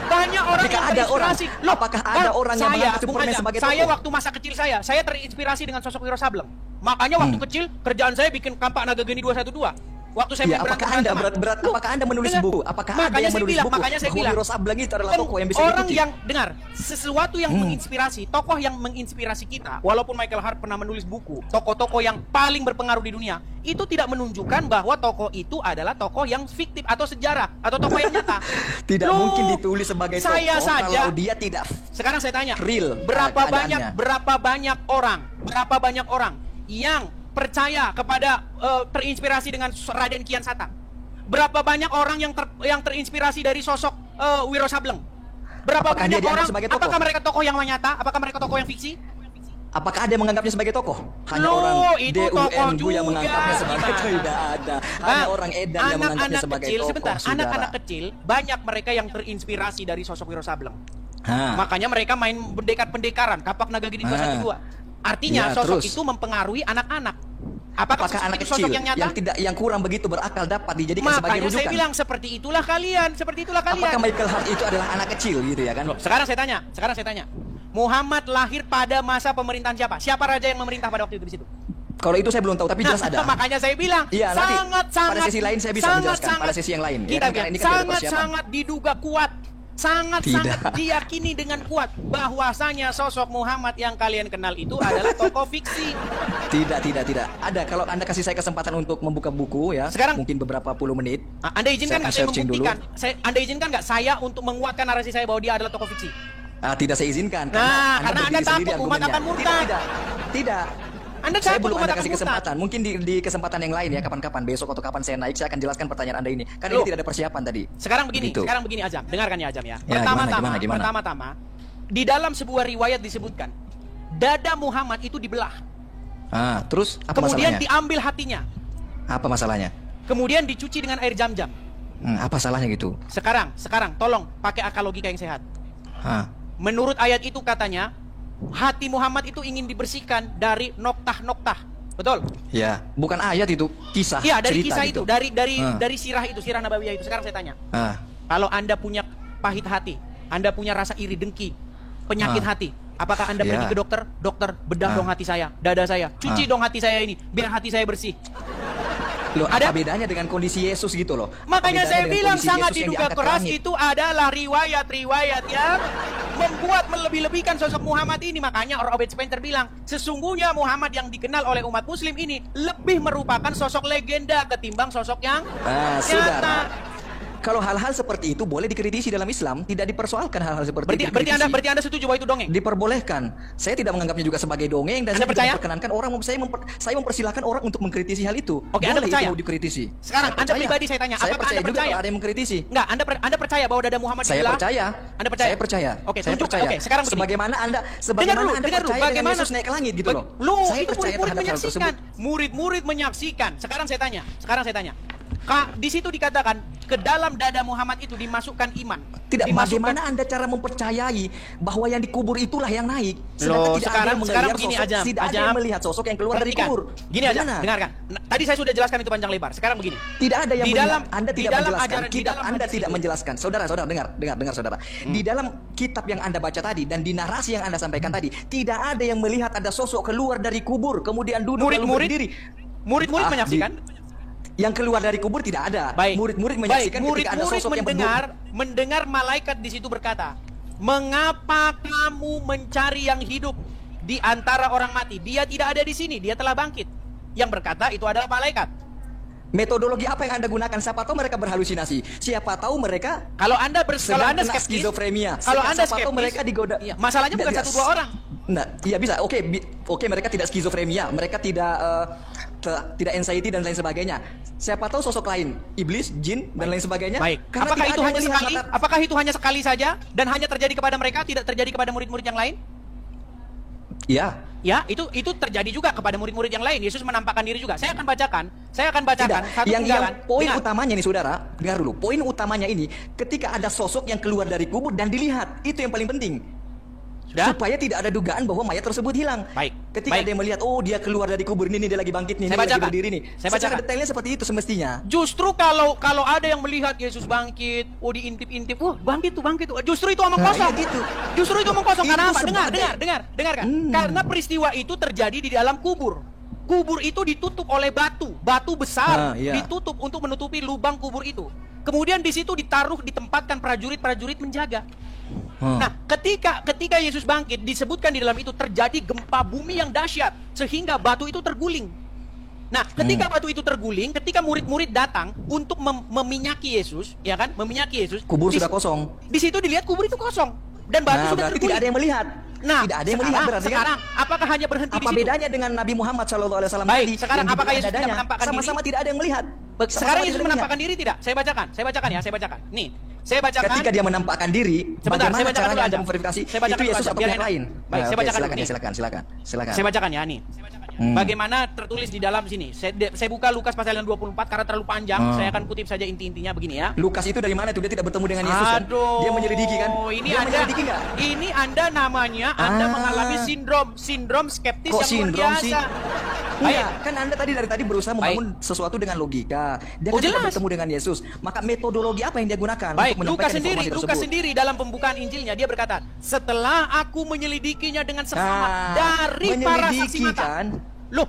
orang Jika yang ada orang, terinspirasi. apakah ada orang yang mengangkat Superman sebagai Saya tokoh? waktu masa kecil saya terinspirasi dengan sosok Wiro Sableng. Makanya waktu kecil kerjaan saya bikin kampak Naga Geni 212. Waktu saya Ya, main apakah berantem Anda sama- berat apakah Anda menulis Dengar. buku? Apakah ada Makanya yang saya menulis bilang, buku? makanya saya Bahwa bilang. Wiro Sableng itu adalah tokoh yang bisa Orang diikuti. yang dengar sesuatu yang menginspirasi, tokoh yang menginspirasi kita. Walaupun Michael Hart pernah menulis buku, tokoh-tokoh yang paling berpengaruh di dunia, itu tidak menunjukkan bahwa tokoh itu adalah tokoh yang fiktif atau sejarah atau tokoh yang nyata. Tidak Loh, mungkin ditulis sebagai tokoh saya saja. kalau dia tidak. Sekarang saya tanya, Real berapa keadaannya. berapa banyak orang yang percaya kepada terinspirasi dengan Raden Kian Santang? Berapa banyak orang yang terinspirasi dari sosok Wiro Sableng? Berapa Apakah dia banyak dianggap orang? sebagai tokoh? Apakah mereka tokoh yang nyata? Apakah mereka tokoh yang fiksi? Apakah ada yang menganggapnya sebagai tokoh? Hanya Loh, orang itu tokoh DUNU yang juga. menganggapnya sebagai Gimana? tidak ada. Hanya orang edan yang menganggapnya Anak-anak sebagai kecil, tokoh. sebentar, saudara. anak-anak kecil banyak mereka yang terinspirasi dari sosok Wiro Sableng. Hah. Makanya mereka main pendekar-pendekaran, kapak Naga Geni 212. Artinya Ya, sosok terus? itu mempengaruhi anak-anak. Apakah Apakah anak itu kecil sosok yang nyata? yang kurang begitu berakal dapat dijadikan sebagai Makanya saya rujukan? bilang seperti itulah kalian. Apakah Michael Hart itu adalah anak kecil gitu ya kan? Sekarang saya tanya. Muhammad lahir pada masa pemerintahan siapa? Siapa raja yang memerintah pada waktu itu di situ? Kalau itu saya belum tahu, tapi jelas ada. Makanya saya bilang Iya, nanti sangat pada sesi lain saya bisa menjelaskan, pada sesi yang lain. Ya Kita kan, karena bilang ini kan tidak ada persiapan. sangat diduga kuat, sangat Tidak. diyakini dengan kuat bahwasanya sosok Muhammad yang kalian kenal itu adalah tokoh fiksi. Tidak. Ada. Kalau Anda kasih saya kesempatan untuk membuka buku ya, Sekarang- mungkin beberapa puluh menit. Anda izinkan Saya nggak saya searching dulu. membuktikan? Anda izinkan nggak saya untuk menguatkan narasi saya bahwa dia adalah tokoh fiksi? Tidak saya izinkan. Nah, karena berdiri Anda sendiri takut umat argumennya. akan murtad. Tidak. Anda Saya takut belum umat Anda akan kasih murtad. kesempatan. Mungkin di kesempatan yang lain ya, kapan-kapan besok atau kapan saya naik, saya akan jelaskan pertanyaan Anda ini. Karena Loh. ini tidak ada persiapan tadi. Sekarang begini Begitu. Azam, dengarkan ya Azam ya. Ya, Pertama-tama, gimana? di dalam sebuah riwayat disebutkan dada Muhammad itu dibelah. Terus apa Kemudian masalahnya? diambil hatinya. Apa masalahnya? Kemudian dicuci dengan air jam-jam. Apa salahnya gitu? Sekarang tolong pakai akal logika yang sehat. Menurut ayat itu katanya, hati Muhammad itu ingin dibersihkan dari noktah-noktah. Betul? Ya, bukan ayat itu, kisah. Iya, dari cerita kisah gitu. itu, dari sirah itu, sirah Nabawiyah itu. Sekarang saya tanya. Kalau Anda punya pahit hati, Anda punya rasa iri dengki, penyakit hati, apakah Anda pergi Ya. ke dokter? Dokter, bedah dong hati saya, dada saya, cuci dong hati saya ini, biar hati saya bersih. Loh, Ada- apa bedanya dengan kondisi Yesus gitu loh? Apa Makanya bedanya saya dengan bilang kondisi sangat Yesus yang diduga diangkat ke keras langit? itu adalah riwayat-riwayat yang membuat melebih-lebihkan sosok Muhammad ini. Makanya Robert Spencer bilang, sesungguhnya Muhammad yang dikenal oleh umat muslim ini lebih merupakan sosok legenda ketimbang sosok yang Saudara, kalau hal-hal seperti itu boleh dikritisi dalam Islam, tidak dipersoalkan hal-hal seperti itu. Berarti dikritisi. Anda setuju bahwa itu dongeng? Diperbolehkan. Saya tidak menganggapnya juga sebagai dongeng dan Anda saya percaya? tidak memperkenankan orang saya mempersilahkan orang untuk mengkritisi hal itu. Oke, Anda Boleh percaya? itu mau dikritisi. Sekarang, Saya Anda percaya. pribadi saya tanya, Saya apakah percaya Anda juga percaya? kalau ada yang mengkritisi. Enggak, Anda percaya bahwa dada Muhammad Saya dibelah? percaya. Anda percaya? Saya percaya. Oke, Saya tunjuk. percaya. Oke, sekarang begini. Sebagaimana Anda Dengar dulu, percaya dengan bagaimana Yesus naik ke langit gitu loh. Saya itu percaya murid-murid terhadap hal menyaksikan. tersebut. Murid-murid menyaksikan. Sekarang saya tanya. Di situ dikatakan ke dalam dada Muhammad itu dimasukkan iman. Tidak, Dimasukkan- bagaimana Anda cara mempercayai bahwa yang dikubur itulah yang naik? Loh, Tidak ada sekarang yang melihat begini sosok, Ajam, tidak ada yang melihat sosok yang keluar dari Perhatikan. kubur. Gini aja, Gimana? dengarkan. Nah, tadi saya sudah jelaskan itu panjang lebar. Sekarang begini. Tidak ada yang Di melihat. dalam- Anda di tidak dalam menjelaskan. ajaran- di Kitab dalam Anda hadis tidak itu. menjelaskan. Saudara, dengar saudara. Di dalam kitab yang Anda baca tadi dan di narasi yang Anda sampaikan tadi, tidak ada yang melihat ada sosok keluar dari kubur kemudian duduk lalu berdiri. Murid-murid menyaksikan. Yang keluar dari kubur tidak ada. Baik. Murid-murid menyaksikan Baik, ketika ada murid-murid sosok yang mendengar malaikat di situ berkata, "Mengapa kamu mencari yang hidup di antara orang mati? Dia tidak ada di sini, dia telah bangkit." Yang berkata itu adalah malaikat. Metodologi apa yang Anda gunakan? Siapa tahu mereka berhalusinasi. Siapa tahu mereka Kalau Anda sedang kena skeptis, skizofrenia. kalau Anda Siapa tahu skeptis, mereka digoda. iya, masalahnya bukan Tidak, satu dua orang. Nah, iya bisa. Oke, mereka tidak skizofrenia, mereka tidak tidak anxiety dan lain sebagainya. Siapa tahu sosok lain, iblis, jin dan lain sebagainya. Baik. Karena Apakah tidak itu ada hanya yang melihat sekali? mata- Apakah itu hanya sekali saja dan hanya terjadi kepada mereka, tidak terjadi kepada murid-murid yang lain? Ya. Ya, itu terjadi juga kepada murid-murid yang lain. Yesus menampakkan diri juga. Saya akan bacakan Tidak. satu Yang penggalan. poin Dengar. utamanya nih saudara, dengar dulu. Poin utamanya ini ketika ada sosok yang keluar dari kubur dan dilihat, itu yang paling penting. Sudah? Supaya tidak ada dugaan bahwa mayat tersebut hilang. Baik. Ketika Baik. dia melihat, oh dia keluar dari kubur ini, dia lagi bangkit nih, Saya dia lagi bacakan. berdiri nih. Saya Secara bacakan. detailnya seperti itu semestinya. Justru kalau ada yang melihat Yesus bangkit, diintip-intip, bangkit tuh. Justru itu omong Nah, kosong. iya gitu. Justru itu omong kosong. Itu Karena apa? sebagai- Dengarkan. Karena peristiwa itu terjadi di dalam kubur. Kubur itu ditutup oleh batu besar, Iya. ditutup untuk menutupi lubang kubur itu. Kemudian di situ ditempatkan prajurit menjaga. Nah, ketika Yesus bangkit, disebutkan di dalam itu terjadi gempa bumi yang dahsyat sehingga batu itu terguling. Nah, ketika batu itu terguling, ketika murid-murid datang untuk meminyaki Yesus, ya kan? Meminyaki Yesus. Kubur di- sudah kosong. Di situ dilihat kubur itu kosong dan batu Nah, sudah berarti terguling. tidak ada yang melihat. Nah, tidak ada yang melihat berarti kan? sekarang apakah hanya berhenti di Apa situ? bedanya dengan Nabi Muhammad SAW Baik, tadi? sekarang yang apakah dibuka Yesus tidak dadanya? menampakkan diri? Sama-sama tidak ada yang melihat. Sekarang Sama-sama Yesus tidak menampakkan melihat. diri tidak? Saya bacakan. Nih, saya bacakan. Ketika dia menampakkan diri, Sebentar, saya bagaimana bacakan caranya dulu Anda aja. memverifikasi Saya bacakan itu dulu Yesus aja, atau biar pihak enak. lain? Baik, saya bacakan dulu. silakan, Nih. silakan. Saya bacakan ya nih. Hmm. Bagaimana tertulis di dalam sini. Saya buka Lukas pasal yang 24 karena terlalu panjang. Saya akan kutip saja inti-intinya begini ya. Lukas itu dari mana itu? Dia tidak bertemu dengan Yesus kan? Aduh. Dia menyelidiki kan? Ini Dia Anda menyelidiki nggak? Ini Anda namanya Anda mengalami sindrom skeptis Kok yang luar sindrom biasa. sih? Baik. Iya, kan Anda dari tadi berusaha membangun sesuatu dengan logika. Dia Oh, kan tidak jelas. bertemu dengan Yesus. Maka metodologi apa yang dia gunakan Baik, untuk Lukas menyampaikan informasi Lukas tersebut? sendiri dalam pembukaan Injilnya dia berkata, setelah aku menyelidikinya dengan seksama Nah, dari para saksi menyelidiki mata. kan? Loh,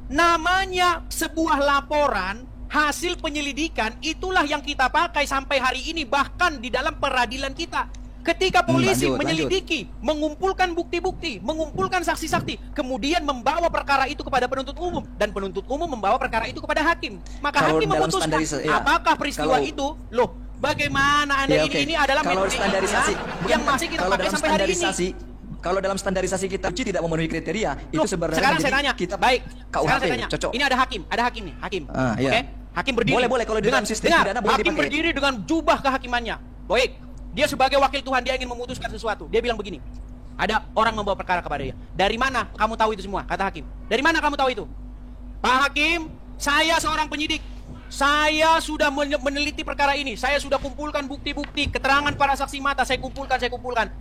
namanya sebuah laporan, hasil penyelidikan, itulah yang kita pakai sampai hari ini, bahkan di dalam peradilan kita. Ketika polisi lanjut. menyelidiki, mengumpulkan bukti-bukti, mengumpulkan saksi-saksi, kemudian membawa perkara itu kepada penuntut umum, dan penuntut umum membawa perkara itu kepada hakim. Maka Kalau hakim dalam memutuskan ya. apakah peristiwa Kalau- itu, loh, bagaimana Anda Ya, oke. ini adalah kalau metode standarisasi ilmiah yang masih kita kalau pakai dalam sampai hari ini. Kalau dalam standarisasi kita uji tidak memenuhi kriteria, itu Loh, sebenarnya sekarang menjadi saya tanya, kita baik. KUHP Sekarang saya tanya, cocok. ini ada hakim nih, hakim. Ah, iya. Oke, hakim berdiri. Boleh, kalau di dalam sistem dengar, pidana boleh hakim dipakai. berdiri dengan jubah kehakimannya. Baik, dia sebagai wakil Tuhan dia ingin memutuskan sesuatu. Dia bilang begini, ada orang membawa perkara kepada dia. Dari mana kamu tahu itu semua? Kata hakim. Dari mana kamu tahu itu? Pak Hakim, saya seorang penyidik. Saya sudah meneliti perkara ini. Saya sudah kumpulkan bukti-bukti, keterangan para saksi mata. Saya kumpulkan.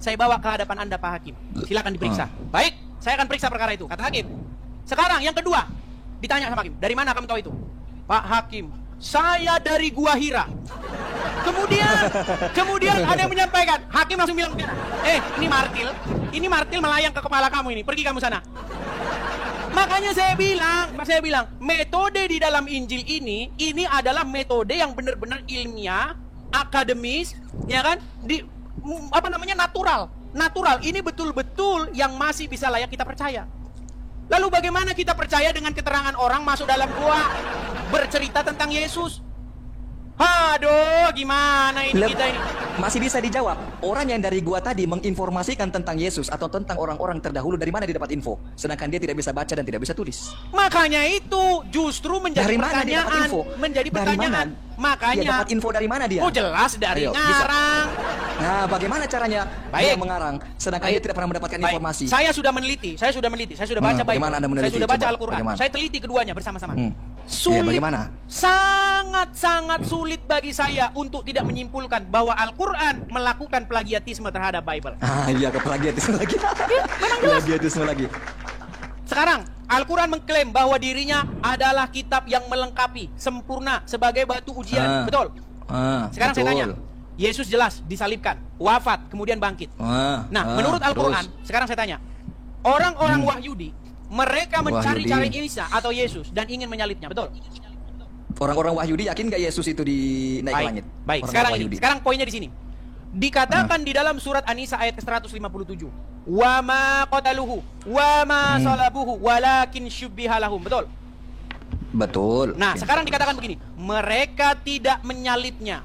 Saya bawa ke hadapan Anda, Pak Hakim. Silakan diperiksa. Baik, saya akan periksa perkara itu, kata hakim. Sekarang yang kedua, ditanya sama hakim, dari mana kamu tahu itu? Pak Hakim, saya dari Gua Hira. Kemudian ada yang menyampaikan, hakim langsung bilang, ini martil melayang ke kepala kamu ini. Pergi kamu sana. Makanya saya bilang, metode di dalam Injil ini adalah metode yang benar-benar ilmiah, akademis, ya kan? Natural. Ini betul-betul yang masih bisa layak kita percaya. Lalu bagaimana kita percaya dengan keterangan orang masuk dalam gua bercerita tentang Yesus? Aduh, gimana ini kita ini? Masih bisa dijawab. Orang yang dari gua tadi menginformasikan tentang Yesus atau tentang orang-orang terdahulu, dari mana dia dapat info? Sedangkan dia tidak bisa baca dan tidak bisa tulis. Makanya itu justru menjadi Dari mana dia dapat pertanyaan. info? Menjadi Dari pertanyaan. mana? Makanya Dia dapat info dari mana dia? Oh, jelas dari Ayo, bisa. ngarang. Nah, bagaimana caranya Baik. dia mengarang sedangkan Baik. dia tidak pernah mendapatkan Baik. informasi? Saya sudah meneliti, saya sudah baca Bible. bagaimana Anda meneliti? Saya sudah baca Coba, Al-Quran. bagaimana? Saya teliti keduanya bersama-sama. Iya, bagaimana? Sangat sulit bagi saya untuk tidak menyimpulkan bahwa Al-Quran melakukan plagiatisme terhadap Bible. Iya, ke plagiatisme lagi. Plagiatisme lagi. Sekarang Al-Quran mengklaim bahwa dirinya adalah kitab yang melengkapi, sempurna sebagai batu ujian. Betul? Sekarang saya tanya, Yesus jelas disalibkan, wafat, kemudian bangkit. Nah, menurut Al-Quran, sekarang saya tanya, orang-orang Wahyudi, mereka mencari-cari Isa atau Yesus dan ingin menyalibnya, betul? Orang-orang Wahyudi yakin nggak Yesus itu dinaik ke langit? Baik. Orang-orang Sekarang poinnya di sini. Dikatakan di dalam surat An-Nisa ayat 157, wa ma qataluhu wa ma salabuhu walakin syubbiha lahum. Betul? Betul. Nah, sekarang dikatakan begini, mereka tidak menyalibnya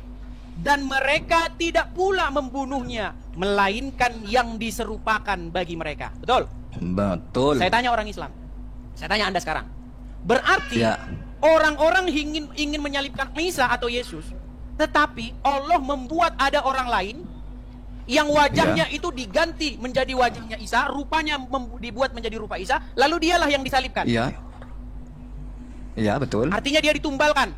dan mereka tidak pula membunuhnya, melainkan yang diserupakan bagi mereka. Betul? Betul. Saya tanya orang Islam. Saya tanya Anda sekarang. Berarti Ya. orang-orang ingin menyalibkan Isa atau Yesus, tetapi Allah membuat ada orang lain yang wajahnya itu diganti menjadi wajahnya Isa, rupanya dibuat menjadi rupa Isa, lalu dialah yang disalibkan. Iya. Iya, betul. Artinya dia ditumbalkan.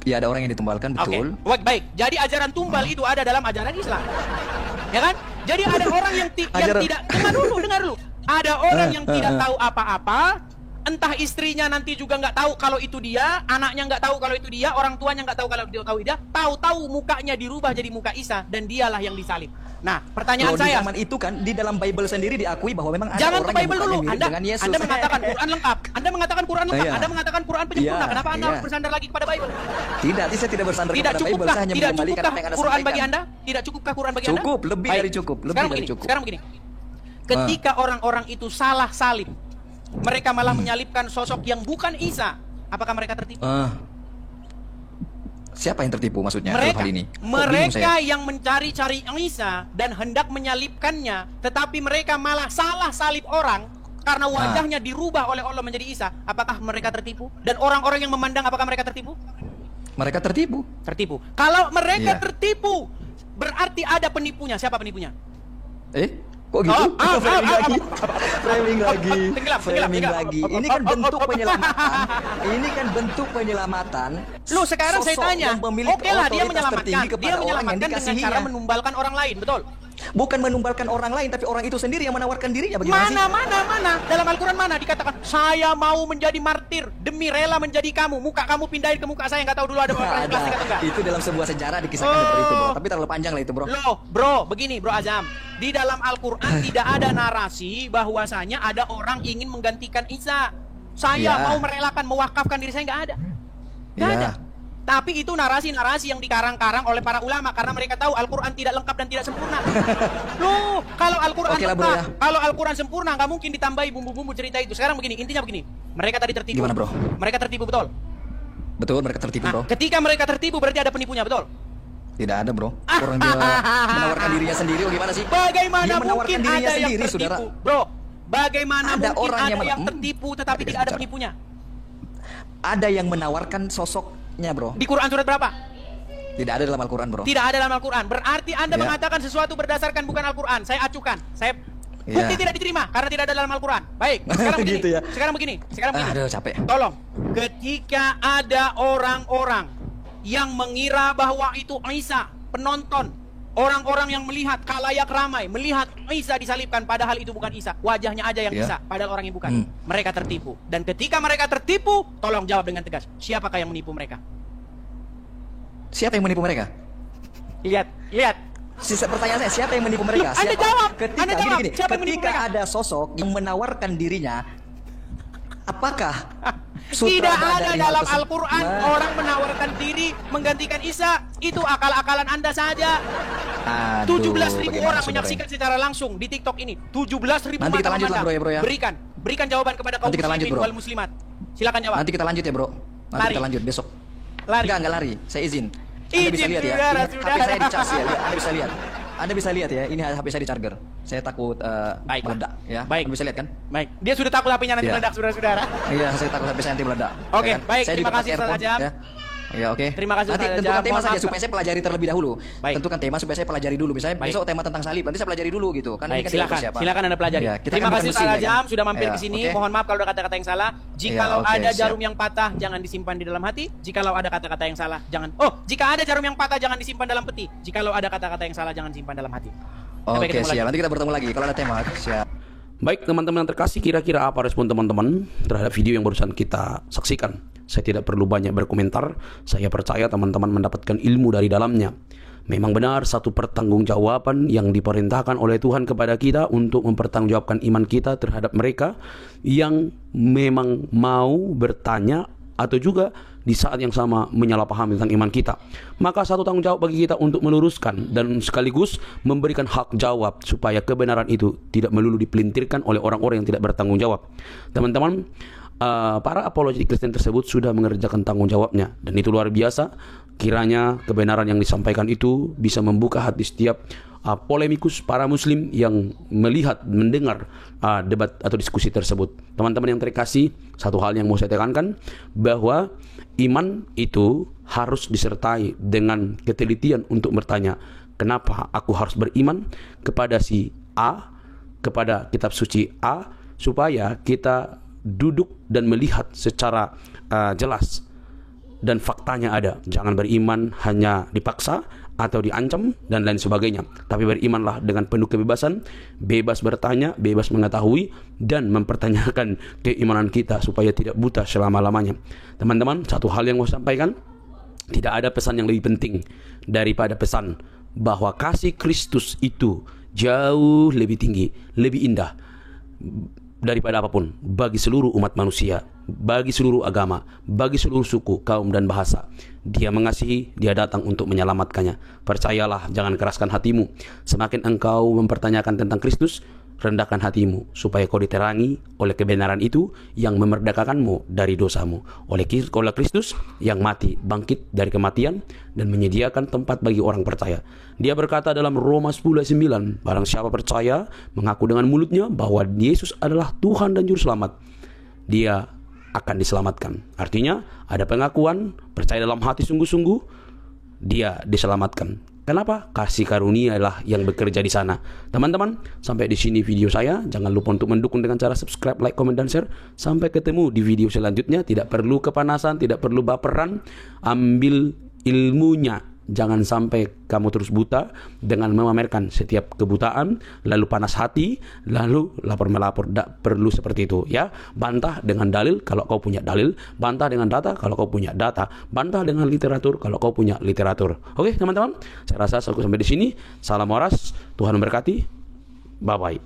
Iya, ada orang yang ditumbalkan, betul. Oke, baik. Jadi ajaran tumbal itu ada dalam ajaran Islam. Ya kan? Jadi ada orang yang tidak dengar dulu. Ada orang yang tidak tahu apa-apa, entah istrinya nanti juga nggak tahu kalau itu dia, anaknya nggak tahu kalau itu dia, orang tuanya nggak tahu kalau dia tahu dia, tahu-tahu mukanya dirubah jadi muka Isa dan dialah yang disalib. Nah, pertanyaan Di saya, zaman itu kan di dalam Bible sendiri diakui bahwa memang ada jangan ke orang yang Bible mukanya dulu. mirip dengan Yesus. Anda mengatakan Quran lengkap. Anda mengatakan Quran lengkap. Iya. Anda mengatakan Quran penyempurna. Iya, Kenapa Anda iya. bersandar lagi kepada Bible? Tidak, saya tidak bersandar Tidak kepada Bible. cukupkah? Saya hanya Tidak mengembalikan cukupkah apa yang Anda Quran bagi sampaikan. Anda? Tidak cukupkah Quran bagi Anda? Cukup, lebih Baik. dari cukup, lebih Sekarang dari begini, cukup. Sekarang begini. Ketika orang-orang itu salah salib, mereka malah menyalibkan sosok yang bukan Isa. Apakah mereka tertipu? Siapa yang tertipu maksudnya dalam Mereka, hal ini? Kok bingung mereka saya? yang mencari-cari Isa dan hendak menyalibkannya, tetapi mereka malah salah salib orang karena wajahnya dirubah oleh Allah menjadi Isa. Apakah mereka tertipu? Dan orang-orang yang memandang, apakah mereka tertipu? Mereka tertipu. Tertipu. Kalau mereka Iya. tertipu, berarti ada penipunya. Siapa penipunya? Kok gitu? Framing lagi. Framing lagi. Tenggelam. Framing lagi. Ini kan bentuk penyelamatan. Ini kan bentuk penyelamatan. Lu sekarang saya Sosok tanya, yang memiliki oke lah dia otoritas menyelamatkan. tertinggi kepada Dia orang yang menyelamatkan dengan dikasihinya. cara menumbalkan orang lain, betul? Bukan menumbalkan orang lain, tapi orang itu sendiri yang menawarkan dirinya. Bagaimana sih? Mana? Dalam Al-Quran mana dikatakan saya mau menjadi martir demi rela menjadi kamu. Muka kamu pindahin ke muka saya, nggak tahu dulu ada operasi plastik atau enggak. Itu dalam sebuah sejarah dikisahkan seperti itu, bro. Tapi terlalu panjang lah itu, bro. Loh, bro, begini, bro Azam. Di dalam Al-Quran tidak ada narasi bahwasanya ada orang ingin menggantikan Isa. Saya Ya. mau merelakan, mewakafkan diri saya, nggak ada. Nggak Ya. ada. Tapi itu narasi-narasi yang dikarang-karang oleh para ulama karena mereka tahu Al-Quran tidak lengkap dan tidak sempurna. Loh, kalau Al-Quran Oke lah, bro, lengkap, ya. kalau Al-Quran sempurna nggak mungkin ditambahi bumbu-bumbu cerita itu. Sekarang begini, intinya begini. Mereka tadi tertipu. Gimana, bro? Mereka tertipu, betul. Betul, mereka tertipu, bro. Nah, ketika mereka tertipu berarti ada penipunya, betul. Tidak ada, bro. Orang dia menawarkan dirinya sendiri. Oh, gimana sih? Bagaimana Dia menawarkan mungkin dirinya ada yang sendiri, tertipu, saudara. bro? Bagaimana Ada mungkin orang ada yang yang tertipu tetapi tidak ada penipunya? Ada yang menawarkan sosoknya, bro. Di Quran surat berapa? Tidak ada dalam Al-Quran, bro. Tidak ada dalam Al-Quran. Berarti Anda Ya. mengatakan sesuatu berdasarkan bukan Al-Quran. Saya acukan. Saya Ya. bukti tidak diterima karena tidak ada dalam Al-Quran. Baik, sekarang begini. Gitu ya. Sekarang begini. Aduh, capek. Tolong, ketika ada orang-orang yang mengira bahwa itu Isa, penonton, orang-orang yang melihat khalayak ramai, melihat Isa disalibkan padahal itu bukan Isa, wajahnya aja yang Ya. Isa, padahal orang yang bukan. Mereka tertipu. Dan ketika mereka tertipu, tolong jawab dengan tegas. Siapakah yang menipu mereka? Siapa yang menipu mereka? Lihat. Sisa pertanyaan saya, siapa yang menipu mereka? Loh, Anda Siapa? jawab. Ketika, Anda jawab. Gini, Siapa yang menipu ketika mereka? ada sosok yang menawarkan dirinya, apakah Tidak sutradara ada dari hal dalam tersebut? Al-Quran orang menawarkan diri menggantikan Isa. Itu akal-akalan Anda saja. Aduh, 17.000 bagaimana orang saudara? menyaksikan secara langsung di TikTok ini. 17.000 Nanti kita mata lanjut lah, memandang. bro, ya. Berikan jawaban kepada kaum Nanti kita lanjut, muslimin bro. wal muslimat. Silakan jawab. Nanti kita lanjut ya, bro. Nanti Lari. kita lanjut besok. Lari. Enggak lari. Saya izin. Anda bisa Izin, lihat ya. saudara, Ini HP saudara. saya dicas ya. Anda bisa lihat. Anda bisa lihat ya. Ini HP saya di charger. Saya takut Baik. meledak ya. Baik. Anda bisa lihat kan? Baik. Dia sudah takut HP-nya nanti Iya. meledak, saudara-saudara. Iya, saya takut HP saya nanti meledak. Oke, Ya kan? baik. Saya Terima juga kasih, pakai Ustaz earphone, Ajam. ya. Ya, oke. Terima kasih, Nanti Ustaz tentukan Ajam. tema Mohon saja maaf. supaya saya pelajari terlebih dahulu. Baik. Tentukan tema supaya saya pelajari dulu. Misalnya Baik. besok tema tentang salib, nanti saya pelajari dulu gitu. Kan Baik, ini kan silakan. persiapan. Silakan Anda pelajari. Ya, kita Terima kan kasih bukan mesin, Ustaz ya Ajam kan? sudah mampir Ya, ke sini. oke. Mohon maaf kalau ada kata-kata yang salah. Jikalau oke, ada siap. jarum yang patah, jangan disimpan di dalam hati. Jikalau ada kata-kata yang salah, jangan. Jika ada jarum yang patah, jangan disimpan dalam peti. Jikalau ada kata-kata yang salah, jangan simpan dalam hati. Sampai Oke, ketemu lagi. siap. Nanti kita bertemu lagi kalau ada tema. Siap. Baik teman-teman yang terkasih, kira-kira apa respon teman-teman terhadap video yang barusan kita saksikan? Saya tidak perlu banyak berkomentar. Saya percaya teman-teman mendapatkan ilmu dari dalamnya. Memang benar satu pertanggungjawaban yang diperintahkan oleh Tuhan kepada kita untuk mempertanggungjawabkan iman kita terhadap mereka yang memang mau bertanya atau juga di saat yang sama menyalahpahami tentang iman kita. Maka satu tanggung jawab bagi kita untuk meluruskan dan sekaligus memberikan hak jawab supaya kebenaran itu tidak melulu dipelintirkan oleh orang-orang yang tidak bertanggung jawab. Teman-teman, para apologetik Kristen tersebut sudah mengerjakan tanggung jawabnya, dan itu luar biasa. Kiranya kebenaran yang disampaikan itu bisa membuka hati setiap polemikus para muslim yang melihat, mendengar debat atau diskusi tersebut. Teman-teman yang terkasih, satu hal yang mau saya tekankan, bahwa iman itu harus disertai dengan ketelitian untuk bertanya, kenapa aku harus beriman kepada si A, kepada kitab suci A, supaya kita duduk dan melihat secara jelas dan faktanya ada. Jangan beriman hanya dipaksa atau diancam dan lain sebagainya, tapi berimanlah dengan penuh kebebasan, bebas bertanya, bebas mengetahui, dan mempertanyakan keimanan kita supaya tidak buta selama-lamanya. Teman-teman, satu hal yang mau sampaikan, tidak ada pesan yang lebih penting daripada pesan bahwa kasih Kristus itu jauh lebih tinggi, lebih indah daripada apapun bagi seluruh umat manusia, bagi seluruh agama, bagi seluruh suku, kaum, dan bahasa. Dia mengasihi, dia datang untuk menyelamatkannya. Percayalah, jangan keraskan hatimu. Semakin engkau mempertanyakan tentang Kristus, rendahkan hatimu supaya kau diterangi oleh kebenaran itu yang memerdekakanmu dari dosamu, oleh Kristus yang mati, bangkit dari kematian, dan menyediakan tempat bagi orang percaya. Dia berkata dalam Roma 10:9, barang siapa percaya, mengaku dengan mulutnya bahwa Yesus adalah Tuhan dan Juru Selamat, dia akan diselamatkan. Artinya ada pengakuan, percaya dalam hati sungguh-sungguh, dia diselamatkan. Kenapa? Kasih karunia lah yang bekerja di sana. Teman-teman, sampai di sini video saya. Jangan lupa untuk mendukung dengan cara subscribe, like, comment, dan share. Sampai ketemu di video selanjutnya. Tidak perlu kepanasan, tidak perlu baperan. Ambil ilmunya. Jangan sampai kamu terus buta dengan memamerkan setiap kebutaan, lalu panas hati, lalu lapor-melapor. Tidak perlu seperti itu, ya. Bantah dengan dalil kalau kau punya dalil, bantah dengan data kalau kau punya data, bantah dengan literatur kalau kau punya literatur. Oke, teman-teman, saya rasa cukup sampai di sini. Salam waras, Tuhan memberkati. Bye bye.